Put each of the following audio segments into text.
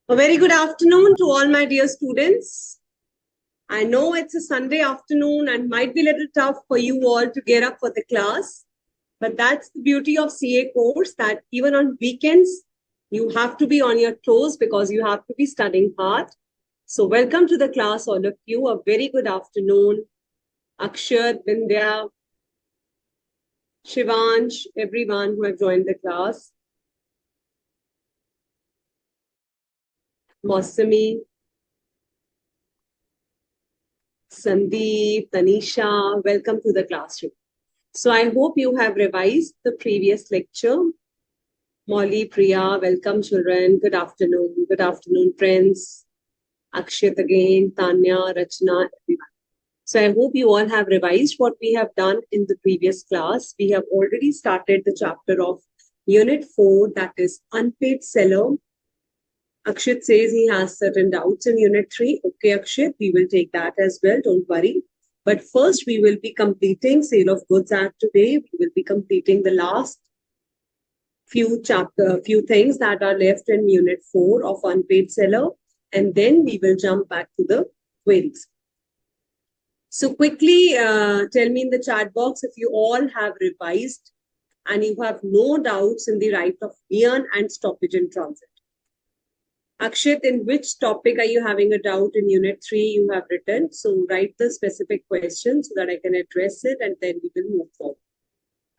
A very good afternoon to all my dear students. I know it's a Sunday afternoon and might be a little tough for you all to get up for the class, but that's the beauty of CA course, that even on weekends, you have to be on your toes because you have to be studying hard. So welcome to the class, all of you. A very good afternoon. Akshat, Vindhya, Shivansh, everyone who have joined the class. Mosami, Sandeep, Tanisha, welcome to the classroom. So I hope you have revised the previous lecture. Molly, Priya, welcome children. Good afternoon. Good afternoon, friends. Akshat again, Tanya, Rachna, everyone. So I hope you all have revised what we have done in the previous class. We have already started the chapter of Unit 4, that is Unpaid Seller. Akshat says he has certain doubts in Unit 3. Okay, Akshat, we will take that as well. Don't worry. But first, we will be completing Sale of Goods Act today. We will be completing the last few things that are left in Unit 4 of Unpaid Seller. And then we will jump back to the queries. So quickly tell me in the chat box if you all have revised and you have no doubts in the right of lien and stoppage in transit. Akshat, in which topic are you having a doubt in Unit 3 you have written? So write the specific question so that I can address it and then we will move forward.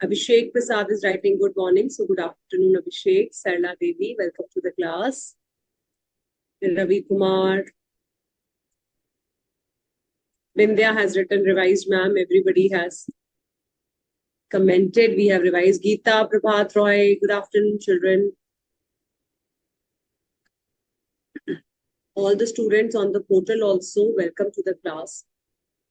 Abhishek Prasad is writing good morning. So good afternoon, Abhishek. Sarla Devi, welcome to the class. Ravi Kumar. Vindhya has written revised, ma'am. Everybody has commented. We have revised. Geeta, Prabhat Roy. Good afternoon, children. All the students on the portal also, welcome to the class.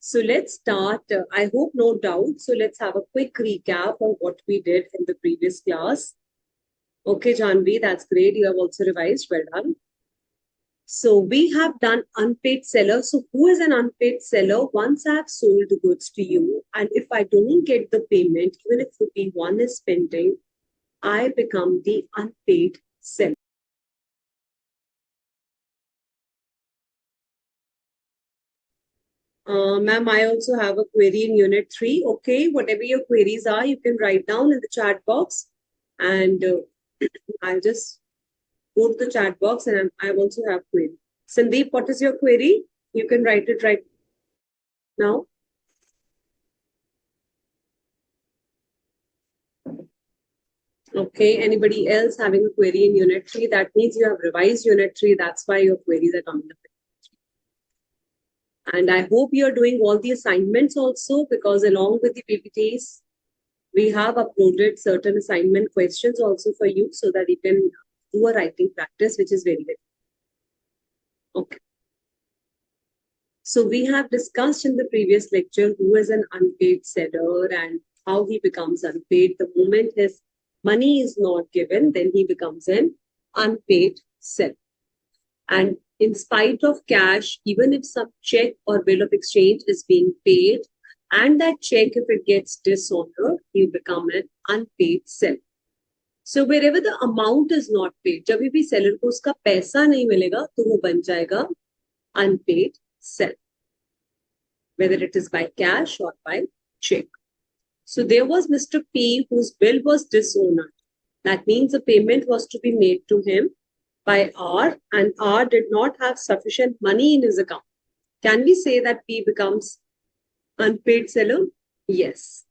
So let's start. I hope no doubt. So let's have a quick recap of what we did in the previous class. Okay, Janvi, that's great. You have also revised. Well done. So we have done unpaid seller. So who is an unpaid seller? Once I have sold the goods to you, and if I don't get the payment, even if rupee 1 is pending, I become the unpaid seller. Ma'am, I also have a query in Unit 3. Okay, whatever your queries are, you can write down in the chat box. And I'll just go to the chat box and I also have query. Sandeep, what is your query? You can write it right now. Okay, anybody else having a query in Unit 3? That means you have revised Unit 3. That's why your queries are coming up. And I hope you're doing all the assignments also, because along with the PPTs, we have uploaded certain assignment questions also for you so that you can do a writing practice, which is very good. Okay. So we have discussed in the previous lecture who is an unpaid seller and how he becomes unpaid. The moment his money is not given, then he becomes an unpaid seller. And in spite of cash, even if some check or bill of exchange is being paid, and that check, if it gets dishonored, you become an unpaid seller. So wherever the amount is not paid, जब भी seller को उसका पैसा नहीं मिलेगा, तो वो बन जाएगा unpaid seller, whether it is by cash or by check. So there was Mr. P whose bill was dishonored. That means the payment was to be made to him by R, and R did not have sufficient money in his account. Can we say that P becomes unpaid seller? Yes.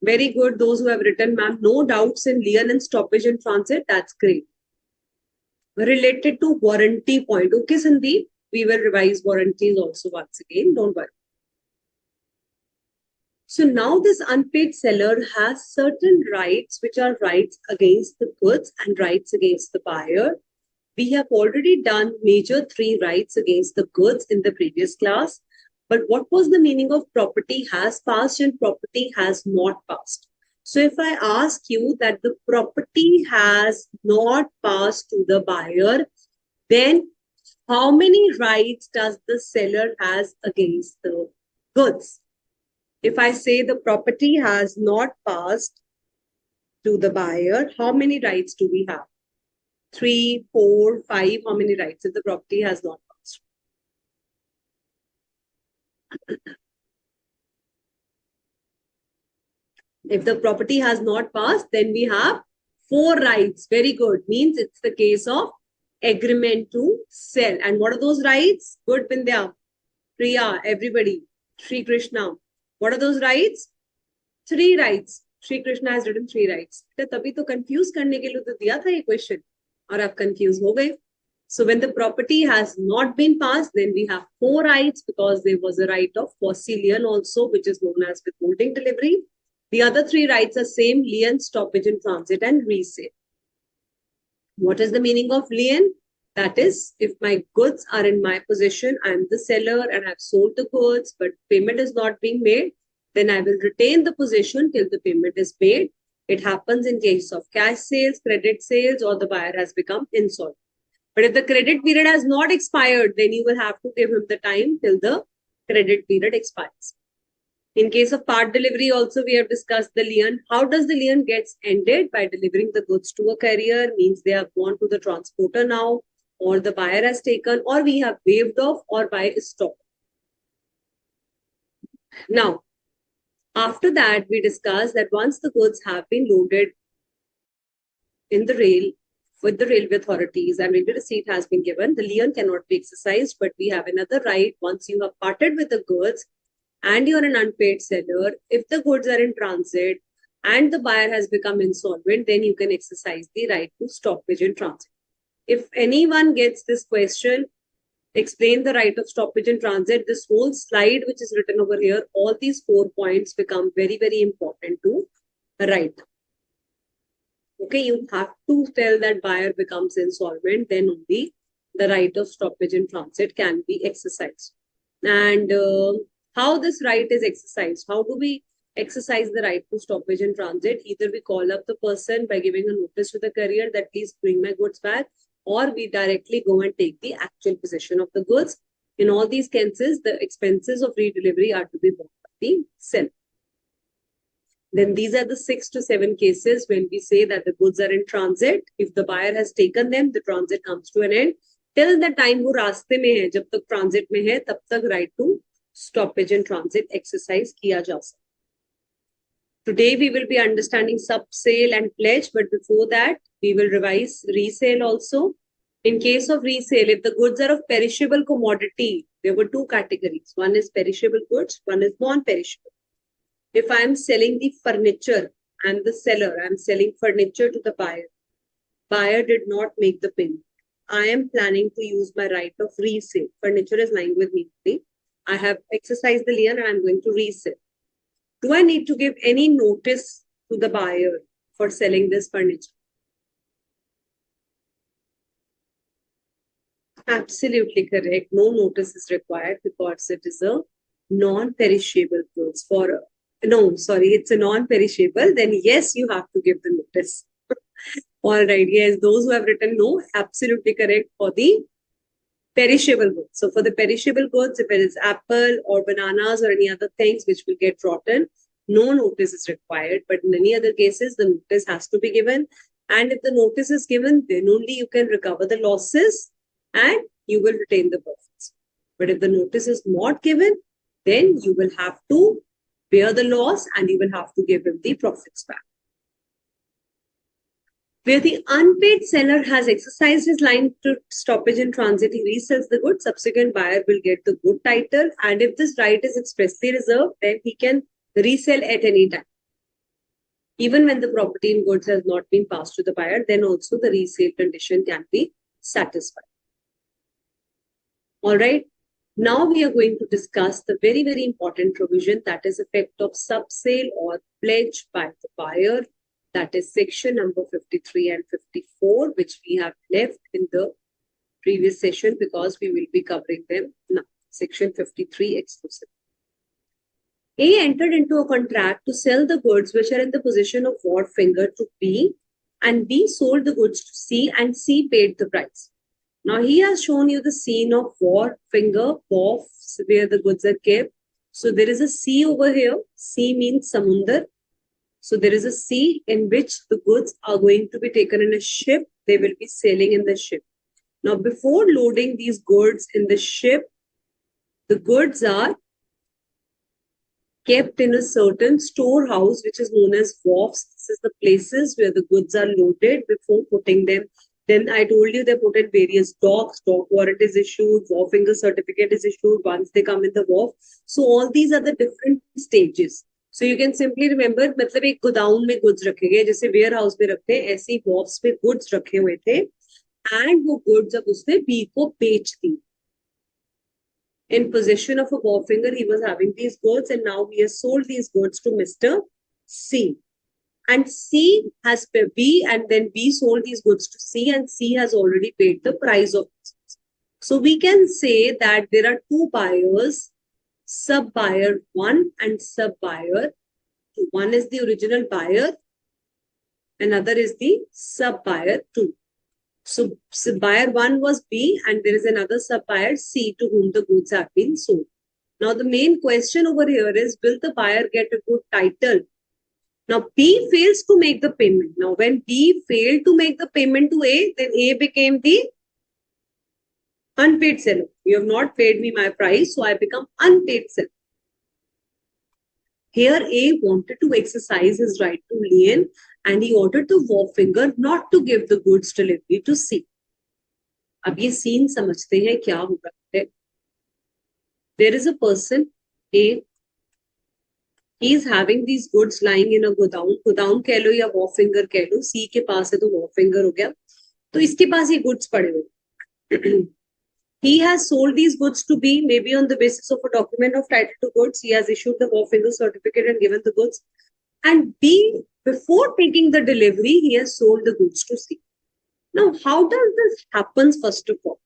Very good. Those who have written, ma'am, no doubts in lien and stoppage in transit. That's great. Related to warranty point. Okay, Sandeep, we will revise warranties also once again. Don't worry. So now this unpaid seller has certain rights, which are rights against the goods and rights against the buyer. We have already done major 3 rights against the goods in the previous class. But what was the meaning of property has passed and property has not passed? So if I ask you that the property has not passed to the buyer, then how many rights does the seller has against the goods? If I say the property has not passed to the buyer, how many rights do we have? 3, 4, 5, how many rights if the property has not passed? If the property has not passed, then we have 4 rights. Very good. Means it's the case of agreement to sell. And what are those rights? Good, Bindya, Priya, everybody, Shri Krishna. What are those rights? 3 rights. Shri Krishna has written 3 rights. तभी तो confuse करने के लिए तो दिया था ये question. और आप confuse हो गए. So when the property has not been passed, then we have 4 rights because there was a right of fosse lien also, which is known as withholding delivery. The other 3 rights are same: lien, stoppage in transit, and resale. What is the meaning of lien? That is, if my goods are in my possession, I am the seller and I've sold the goods, but payment is not being made, then I will retain the possession till the payment is made. It happens in case of cash sales, credit sales, or the buyer has become insolvent. But if the credit period has not expired, then you will have to give him the time till the credit period expires. In case of part delivery also, we have discussed the lien. How does the lien gets ended? By delivering the goods to a carrier, means they have gone to the transporter now, or the buyer has taken, or we have waived off, or buy is stopped. Now, after that, we discussed that once the goods have been loaded in the rail with the railway authorities and railway receipt has been given, the lien cannot be exercised, but we have another right. Once you have parted with the goods and you're an unpaid seller, if the goods are in transit and the buyer has become insolvent, then you can exercise the right to stoppage in transit. If anyone gets this question, explain the right of stoppage in transit. This whole slide which is written over here, all these 4 points become very, very important to write. Okay, you have to tell that buyer becomes insolvent, then only the right of stoppage in transit can be exercised. And how this right is exercised? How do we exercise the right to stoppage in transit? Either we call up the person by giving a notice to the courier that please bring my goods back, or we directly go and take the actual possession of the goods. In all these cases, the expenses of redelivery are to be borne by the seller. Then these are the 6 to 7 cases when we say that the goods are in transit. If the buyer has taken them, the transit comes to an end. Till the time वो रास्ते में है, जब तक transit में है, तब तक right to stoppage in transit exercise किया जा सकता. Today we will be understanding sub-sale and pledge, but before that, we will revise resale also. In case of resale, if the goods are of perishable commodity, there were 2 categories. One is perishable goods, one is non-perishable. If I am selling the furniture, I am the seller, I am selling furniture to the buyer. Buyer did not make the payment. I am planning to use my right of resale. Furniture is lying with me. I have exercised the lien and I am going to resell. Do I need to give any notice to the buyer for selling this furniture? Absolutely correct. No notice is required because it is a non-perishable goods. It's a non-perishable. Then yes, you have to give the notice. All right. Yes, those who have written no, absolutely correct for the perishable goods. So for the perishable goods, if it is apple or bananas or any other things which will get rotten, no notice is required. But in any other cases, the notice has to be given. And if the notice is given, then only you can recover the losses and you will retain the profits. But if the notice is not given, then you will have to bear the loss and you will have to give him the profits back. Where the unpaid seller has exercised his line to stoppage in transit, he resells the goods. Subsequent buyer will get the good title. And if this right is expressly reserved, then he can resell at any time. Even when the property in goods has not been passed to the buyer, then also the resale condition can be satisfied. All right. Now we are going to discuss the very, very important provision, that is effect of subsale or pledge by the buyer. That is section number 53 and 54, which we have left in the previous session because we will be covering them now. Section 53 exclusive. A entered into a contract to sell the goods which are in the possession of ward finger to B, and B sold the goods to C, and C paid the price. Now he has shown you the scene of ward finger, of where the goods are kept. So there is a sea over here. Sea means samundar. So there is a sea in which the goods are going to be taken in a ship they will be selling in the ship. Now, before loading these goods in the ship, the goods are kept in a certain storehouse, which is known as wharfs. This is the places where the goods are loaded before putting them. Then I told you they put in various docks, dock warrant is issued, wharfing certificate is issued once they come in the wharf. So all these are the different stages. So you can simply remember, मतलब एक गोदाम में goods रखे गए, जैसे ware house में रखते हैं, ऐसे wharfs में goods रखे हुए थे, and वो goods अब उसने B को बेच दी. In possession of a wharfinger, he was having these goods, and now he has sold these goods to Mr. C. And C has paid B, and then B sold these goods to C, and C has already paid the price of this. So we can say that there are two buyers, sub-buyer 1 and sub-buyer 2. One is the original buyer, another is the sub-buyer 2. So buyer 1 was B, and there is another sub-buyer C to whom the goods have been sold. Now the main question over here is, will the buyer get a good title? Now B fails to make the payment. Now when B failed to make the payment to A, then A became the unpaid seller. You have not paid me my price, so I become unpaid seller. Here A wanted to exercise his right to lien, and he ordered the wharfinger not to give the goods delivery to C. अब ये scene समझते हैं क्या हो रहा है. There is a person A. He is having these goods lying in a godown. Godown कह लो या wharfinger कह लो. C के पास है तो wharfinger हो गया. तो इसके पास ये goods पड़े हुए. He has sold these goods to B, maybe on the basis of a document of title to goods. He has issued the wharfinger certificate and given the goods. And B, before taking the delivery, he has sold the goods to C. Now, how does this happen, first of all?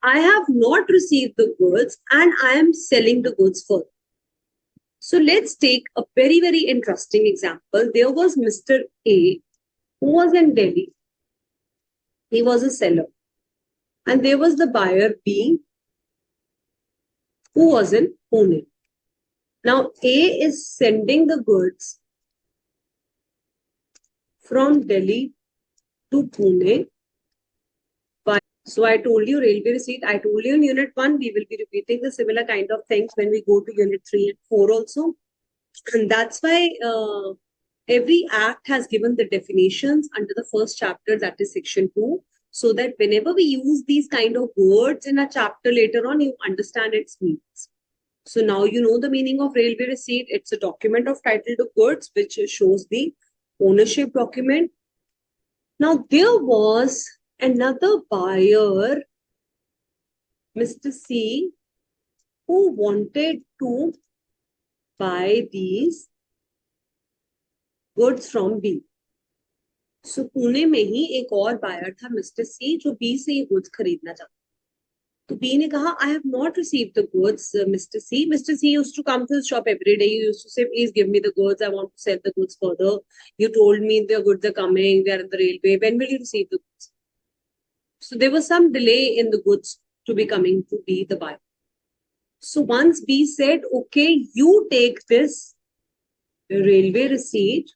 I have not received the goods and I am selling the goods further. So let's take a very, very interesting example. There was Mr. A who was in Delhi. He was a seller. And there was the buyer B who was in Pune. Now A is sending the goods from Delhi to Pune. So I told you railway receipt. I told you in unit 1, we will be repeating the similar kind of things when we go to unit 3 and 4 also. And that's why every act has given the definitions under the first chapter, that is section 2. So that whenever we use these kind of words in a chapter later on, you understand its meanings. So now you know the meaning of railway receipt. It's a document of title to goods which shows the ownership document. Now there was another buyer, Mr. C, who wanted to buy these goods from B. So Pune में ही एक और buyer था mister सी जो B से ये goods खरीदना चाहता. तो बी ने कहा, I have not received the goods, Mr. C. Mr. C used to come to the shop every day. He used to say, please give me the goods. I want to sell the goods further. You told me the goods are coming. They are in the railway. When will you receive the goods? So there was some delay in the goods to be coming to B, the buyer. So once B said, okay, you take this railway receipt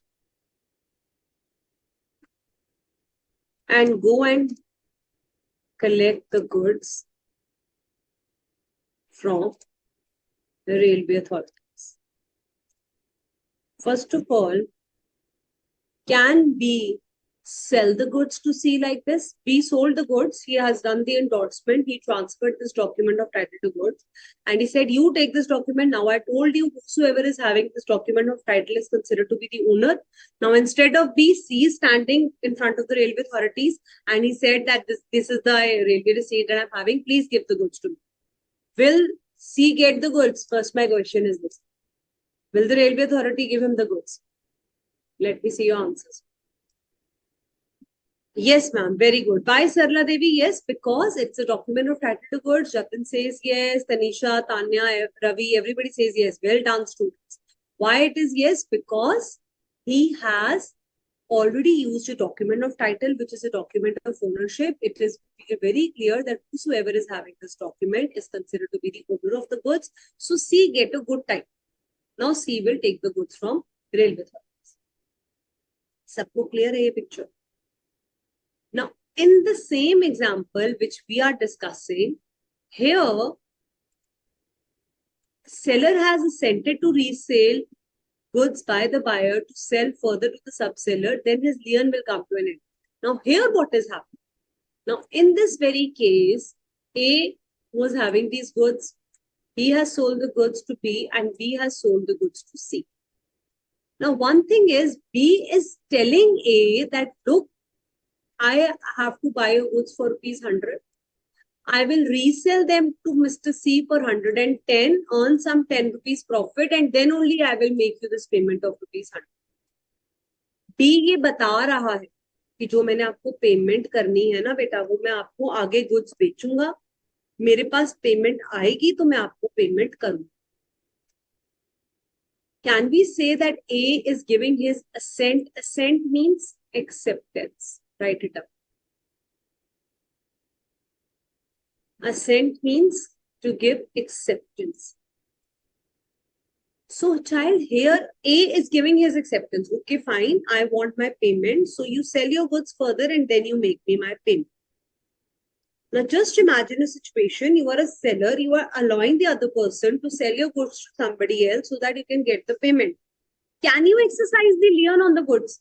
and go and collect the goods from the railway authorities. First of all, can B sell the goods to C like this? B sold the goods. He has done the endorsement. He transferred this document of title to goods. And he said, you take this document. Now I told you, whosoever is having this document of title is considered to be the owner. Now instead of B, C is standing in front of the railway authorities. And he said that this is the railway receipt that I'm having. Please give the goods to me. Will C get the goods? First, my question is this. Will the railway authority give him the goods? Let me see your answers. Yes, ma'am. Very good. Why, Sarla Devi? Yes, because it's a document of title to goods. Jatin says yes. Tanisha, Tanya, Ravi, everybody says yes. Well done, students. Why it is yes? Because he has already used a document of title, which is a document of ownership. It is very clear that whosoever is having this document is considered to be the owner of the goods. So C get a good time. Now C will take the goods from railway authorities. सबको clear है ये picture? in the same example which we are discussing, here seller has assented to resale goods by the buyer to sell further to the subseller, then his lien will come to an end. Now here what is happening? Now in this very case, A was having these goods, he has sold the goods to B and B has sold the goods to C. Now one thing is, B is telling A that, look, I have to buy your goods for ₹100. I will resell them to Mr. C for 110, earn some 10 rupees profit, and then only I will make you this payment of ₹100. D ये बता रहा है कि जो मैंने आपको payment करनी है ना बेटा, वो मैं आपको आगे गुड्स बेचूंगा, मेरे पास पेमेंट आएगी तो मैं आपको पेमेंट करूंगा. Can we say that A is giving his assent? Assent means acceptance. Write it up. Assent means to give acceptance. So child, here A is giving his acceptance. Okay, fine, I want my payment. So you sell your goods further and then you make me my payment. Now just imagine a situation, you are a seller, you are allowing the other person to sell your goods to somebody else so that you can get the payment. Can you exercise the lien on the goods?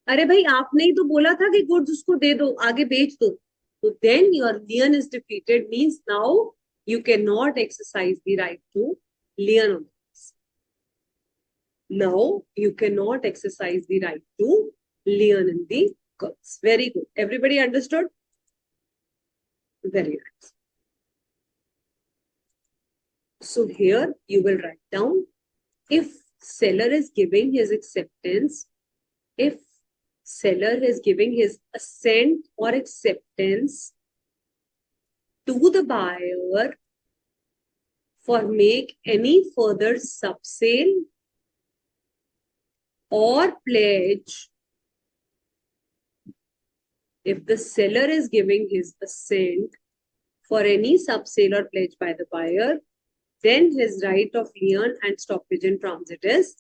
अरे भाई आपने ही तो बोला था कि goods उसको दे दो, आगे बेच दो. So then your lien is defeated, means now you cannot exercise the right to lien on this. Now you cannot exercise the right to lien in the goods. Very good. Everybody understood? Very nice. So here you will write down, if seller is giving his acceptance, if seller is giving his assent or acceptance to the buyer for make any further subsale or pledge, if the seller is giving his assent for any subsale or pledge by the buyer, then his right of lien and stoppage in transit is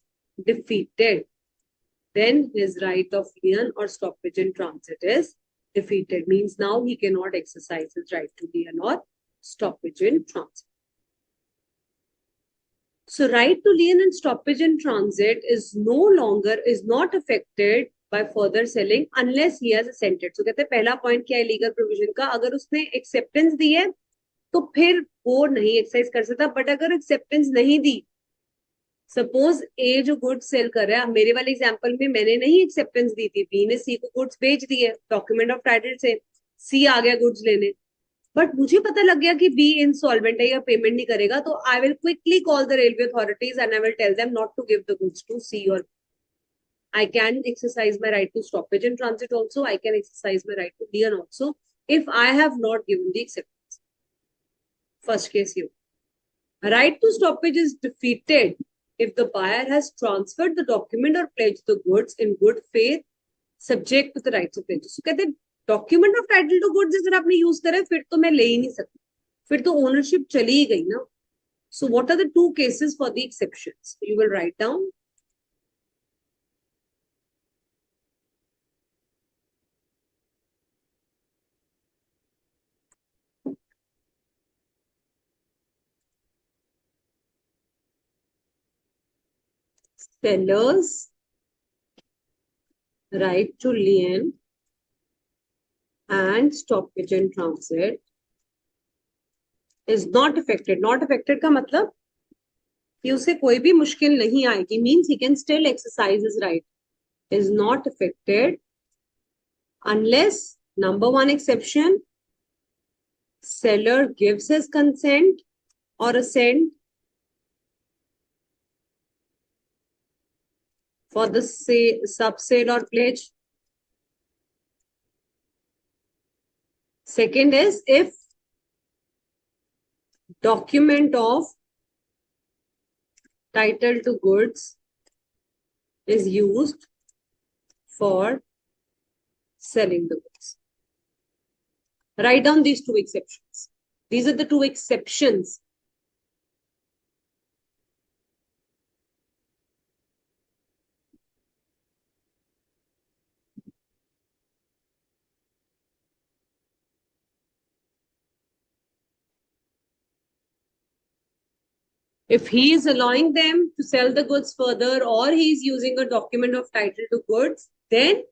defeated. Then his right of lien or stoppage in transit is defeated. Means now he cannot exercise his right to lien or stoppage in transit. So right to lien and stoppage in transit is not affected by further selling unless he has assented. So कहते हैं पहला point क्या है legal provision का, अगर उसने acceptance दी है तो फिर वो नहीं एक्सरसाइज कर सकता. बट अगर एक्सेप्टेंस नहीं दी, सपोज ए जो गुड्स सेल कर रहा है, मेरे वाले एग्जांपल में मैंने नहीं एक्सेप्टेंस दी थी, बी ने सी को गुड्स बेच दिए डॉक्यूमेंट ऑफ टाइटल से, सी आ गया गुड्स लेने, बट मुझे पता लग गया कि बी इंसॉल्वेंट है या पेमेंट नहीं करेगा, तो I will quickly call the railway authorities and I will tell them not to give the goods to C or I can exercise my right to stoppage in transit also. I can exercise my right to lien also if I have not given the acceptance. First case here. Right to stoppage is defeated if the buyer has transferred the document or pledged the goods in good faith subject to the rights of pledge. So कहते हैं document of title to goods अगर आपने use करे फिर तो मैं ले ही नहीं सकती, फिर तो ownership चली ही गई ना. So what are the two cases for the exceptions? You will write down. Seller's right to lien and stoppage in transit is not affected. Not affected का मतलब कि उसे कोई भी मुश्किल नहीं आएगी, means he can still exercise his right. Is not affected unless, number one exception, seller gives his consent or assent for the subsale or pledge. Second is if document of title to goods is used for selling the goods. Write down these two exceptions. These are the two exceptions. If he is allowing them to sell the goods further or he is using a document of title to goods, then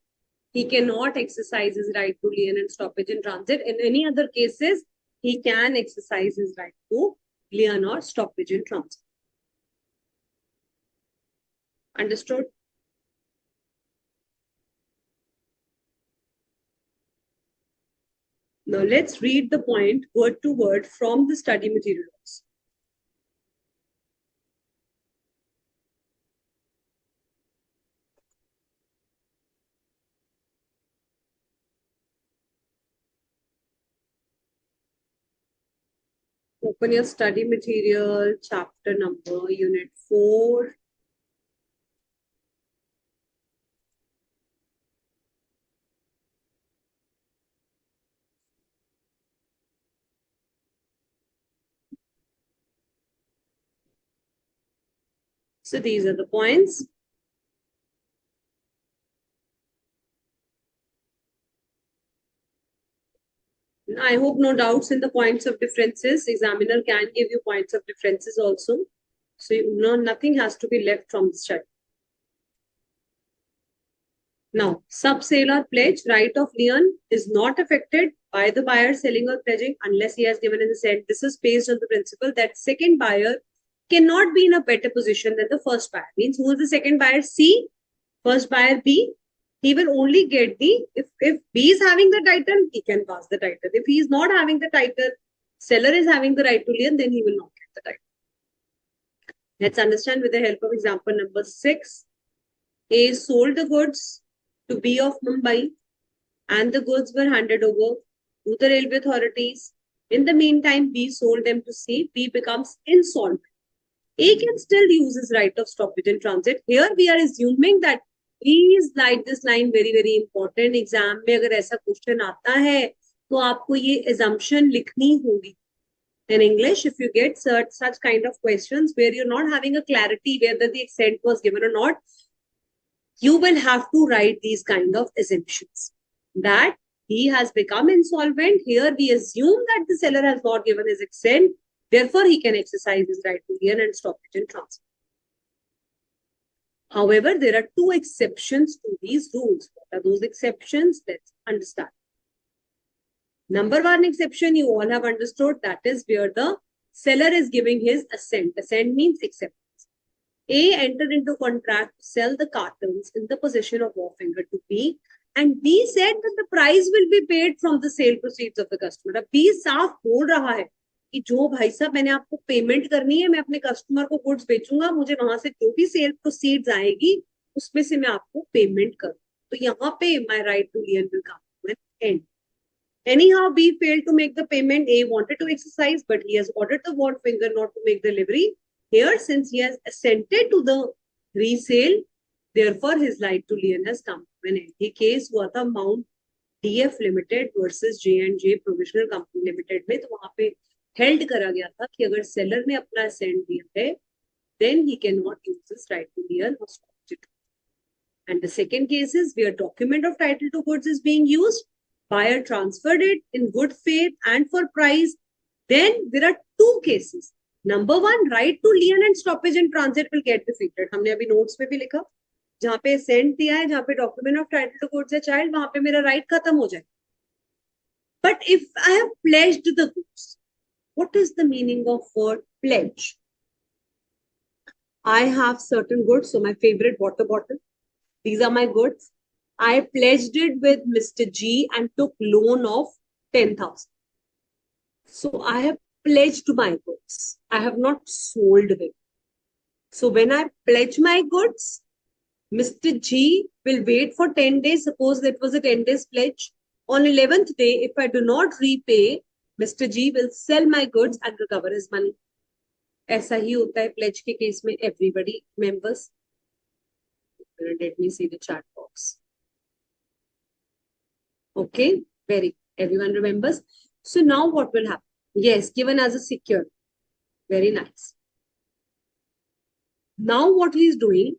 he cannot exercise his right to lien and stoppage in transit. In any other cases, he can exercise his right to lien or stoppage in transit. Understood? Now let's read the point word to word from the study materials. Open your study material, chapter number, unit 4. So these are the points. I hope no doubts in the points of differences. Examiner can give you points of differences also. So nothing has to be left from the study. Now, sub-sale or pledge, right of lien is not affected by the buyer selling or pledging unless he has given in the said. This is based on the principle that second buyer cannot be in a better position than the first buyer. Means who is the second buyer? C. First buyer B. He will only get the, if B is having the title, he can pass the title. If he is not having the title, seller is having the right to lien, then he will not get the title. Let's understand with the help of example number 6. A sold the goods to B of Mumbai and the goods were handed over to the railway authorities. In the meantime, B sold them to C. B becomes insolvent. A can still use his right of stoppage in transit. Here we are assuming that, please like this line, very very important. Exam में अगर ऐसा question आता है तो आपको ये assumption लिखनी होगी. In English, if you get such kind of questions where you're not having a clarity whether the assent was given or not, you will have to write these kind of assumptions. That he has become insolvent. Here we assume that the seller has not given his assent. Therefore, he can exercise his right to lien and stoppage in transit. However, there are two exceptions to these rules. What are those exceptions? Let's understand. Number one exception you all have understood, that is where the seller is giving his assent. Assent means acceptance. A entered into contract to sell the cartons in the possession of Warfinger to B, and B said that the price will be paid from the sale proceeds of the customer. अब B साफ बोल रहा है कि जो भाई साहब मैंने आपको पेमेंट करनी है, मैं अपने कस्टमर को गुड्स बेचूंगा, मुझे वहां से जो भी सेल प्रोसीड्स आएगी उसमें से मैं आपको पेमेंट करूँ. तो यहाँ पे my right to lien will come to an end. Anyhow, B failed to make the payment. A wanted to exercise, but he has ordered the Warfinger not to make delivery. Here, since he has assented to the resale, therefore his right to lien has come to an end. ये case हुआ था Mount DF Limited versus J&J Provisional Company Limited में. तो वहां पे held करा गया था कि अगर seller ने अपना assent दिया है, then he cannot use his right to lien or stoppage it. And the second case is where document of title to goods is being used. Buyer transferred it in good faith and for price. Then there are two cases. Number one, right to lien and stoppage in transit will get defeated. हमने अभी notes में भी लिखा, जहाँ पे send दिया है, जहाँ पे document of title to goods है child, वहां पे मेरा right खत्म हो जाए. But if I have pledged the goods, what is the meaning of word pledge? I have certain goods, so my favorite water bottle. These are my goods. I pledged it with Mr. G and took loan of 10,000. So I have pledged my goods. I have not sold them. So when I pledge my goods, Mr. G will wait for 10 days. Suppose that was a 10 days pledge. On 11th day, if I do not repay, Mr. G will sell my goods and recover his money. ऐसा ही होता है pledge के case में. Everybody remembers. Let me see the chat box. Okay, everyone remembers. So now what will happen? Yes, given as a security. Very nice. Now what he is doing,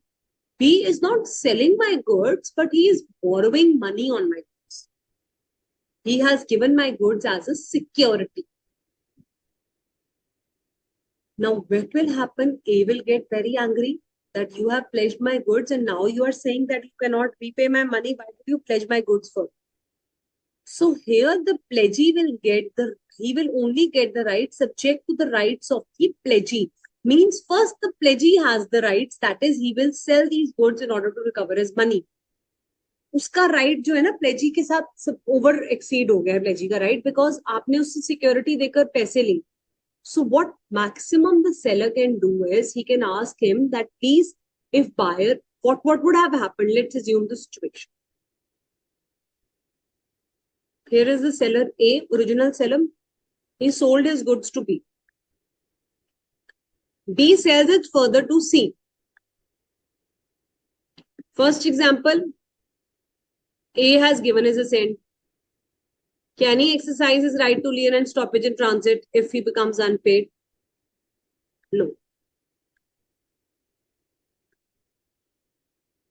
he is not selling my goods, but he is borrowing money on my goods. He has given my goods as a security. Now, what will happen? A will get very angry that you have pledged my goods and now you are saying that you cannot repay my money. Why did you pledge my goods for? So here the pledgee he will only get the right subject to the rights of the pledgee. Means first the pledgee has the rights, that is he will sell these goods in order to recover his money. उसका right जो है ना प्लेजी के साथ over exceed हो गया है प्लेजी का राइट बिकॉज आपने उससे सिक्योरिटी देकर पैसे ली. So what maximum the seller can do is he can ask him that please, if buyer, what would have happened? Let's assume the situation. Here is the seller A, original seller. He sold his goods to B. B sells it further to C. First example, A has given his assent. Can he exercise his right to lien and stoppage in transit if he becomes unpaid? No.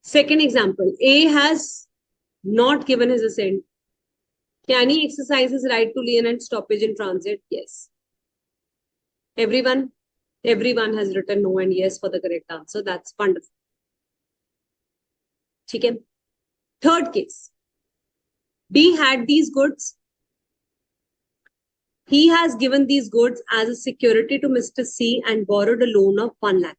Second example, A has not given his assent. Can he exercise his right to lien and stoppage in transit? Yes. Everyone has written no and yes for the correct answer. That's wonderful. Okay. Third case. B had these goods. He has given these goods as a security to Mr. C and borrowed a loan of 1 lakh.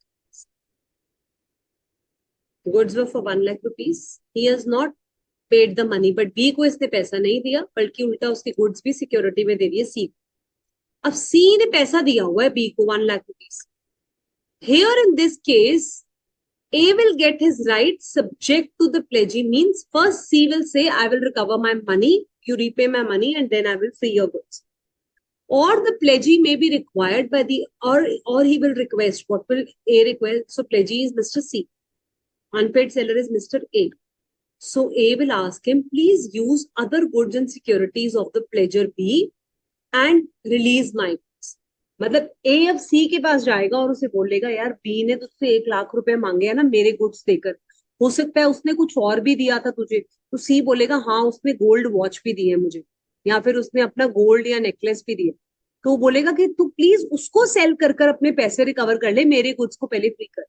Goods were for 1 lakh rupees. He has not paid the money, but B को इसने पैसा नहीं दिया, बल्कि उल्टा उसकी goods भी security में दे दिए C को. अब C ने पैसा दिया हुआ है B को 1 lakh rupees. Here in this case, A will get his right subject to the pledgee. Means first C will say, I will recover my money, you repay my money, and then I will free your goods. Or the pledgee may be required by the, or he will request. What will A request? So pledgee is Mr. C. Unpaid seller is Mr. A. So A will ask him, please use other goods and securities of the pledger B and release my goods. मतलब A अब C के पास जाएगा और उसे बोलेगा यार B ने तुझसे 1 लाख रुपए मांगे हैं ना मेरे गुड्स देकर, हो सकता है उसने कुछ और भी दिया था तुझे. तो C बोलेगा हाँ उसने गोल्ड वॉच भी दी है मुझे, या फिर उसने अपना गोल्ड या नेकलेस भी दिया. तो बोलेगा कि तू प्लीज उसको सेल कर कर अपने पैसे रिकवर कर ले, मेरे गुड्स को पहले फ्री कर.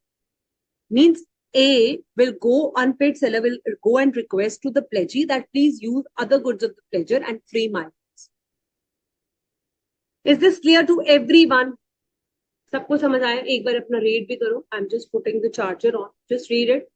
Means A will go, unpaid seller will go and request to the pledgee that please use other goods of the pledger and free my goods. Is this clear to everyone? सबको समझ आया? एक बार अपना read भी करो. I'm just putting the charger on. Just read it.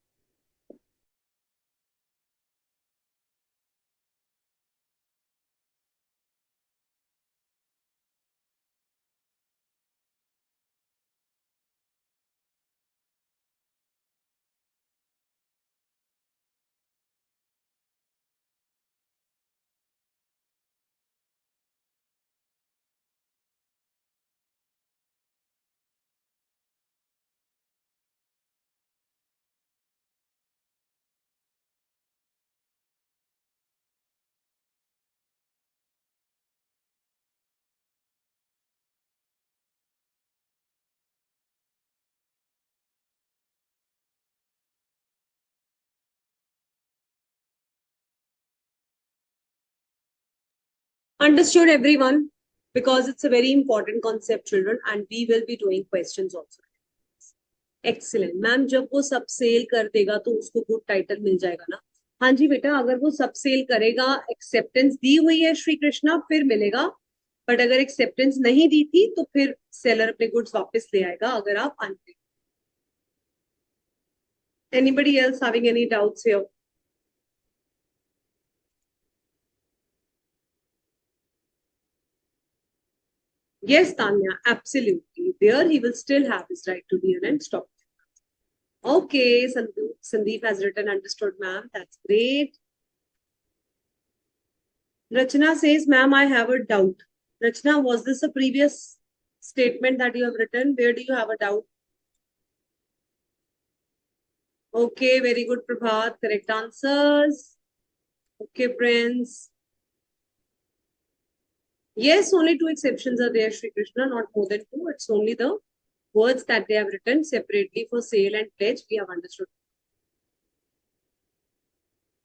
Understood everyone? Because it's a very important concept, children, and we will be doing questions also. Excellent. Ma'am जब वो सब सेल कर देगा तो उसको गुड टाइटल मिल जाएगा ना? हाँ जी बेटा, अगर वो सब सेल करेगा, एक्सेप्टेंस दी हुई है श्री कृष्णा, फिर मिलेगा. बट अगर एक्सेप्टेंस नहीं दी थी तो फिर सेलर अपने गुड्स वापस ले आएगा अगर आप unpaid. Anybody else having any doubts here? Yes, Tanya, absolutely. There he will still have his right to be and stop. Okay, Sandeep has written, understood, ma'am. That's great. Rachna says, ma'am, I have a doubt. Rachna, was this a previous statement that you have written? Where do you have a doubt? Okay, very good, Prabhat. Correct answers. Okay, Prince. Yes, only 2 exceptions are there, Shri Krishna, not more than 2. It's only the words that they have written separately for sale and pledge. We have understood.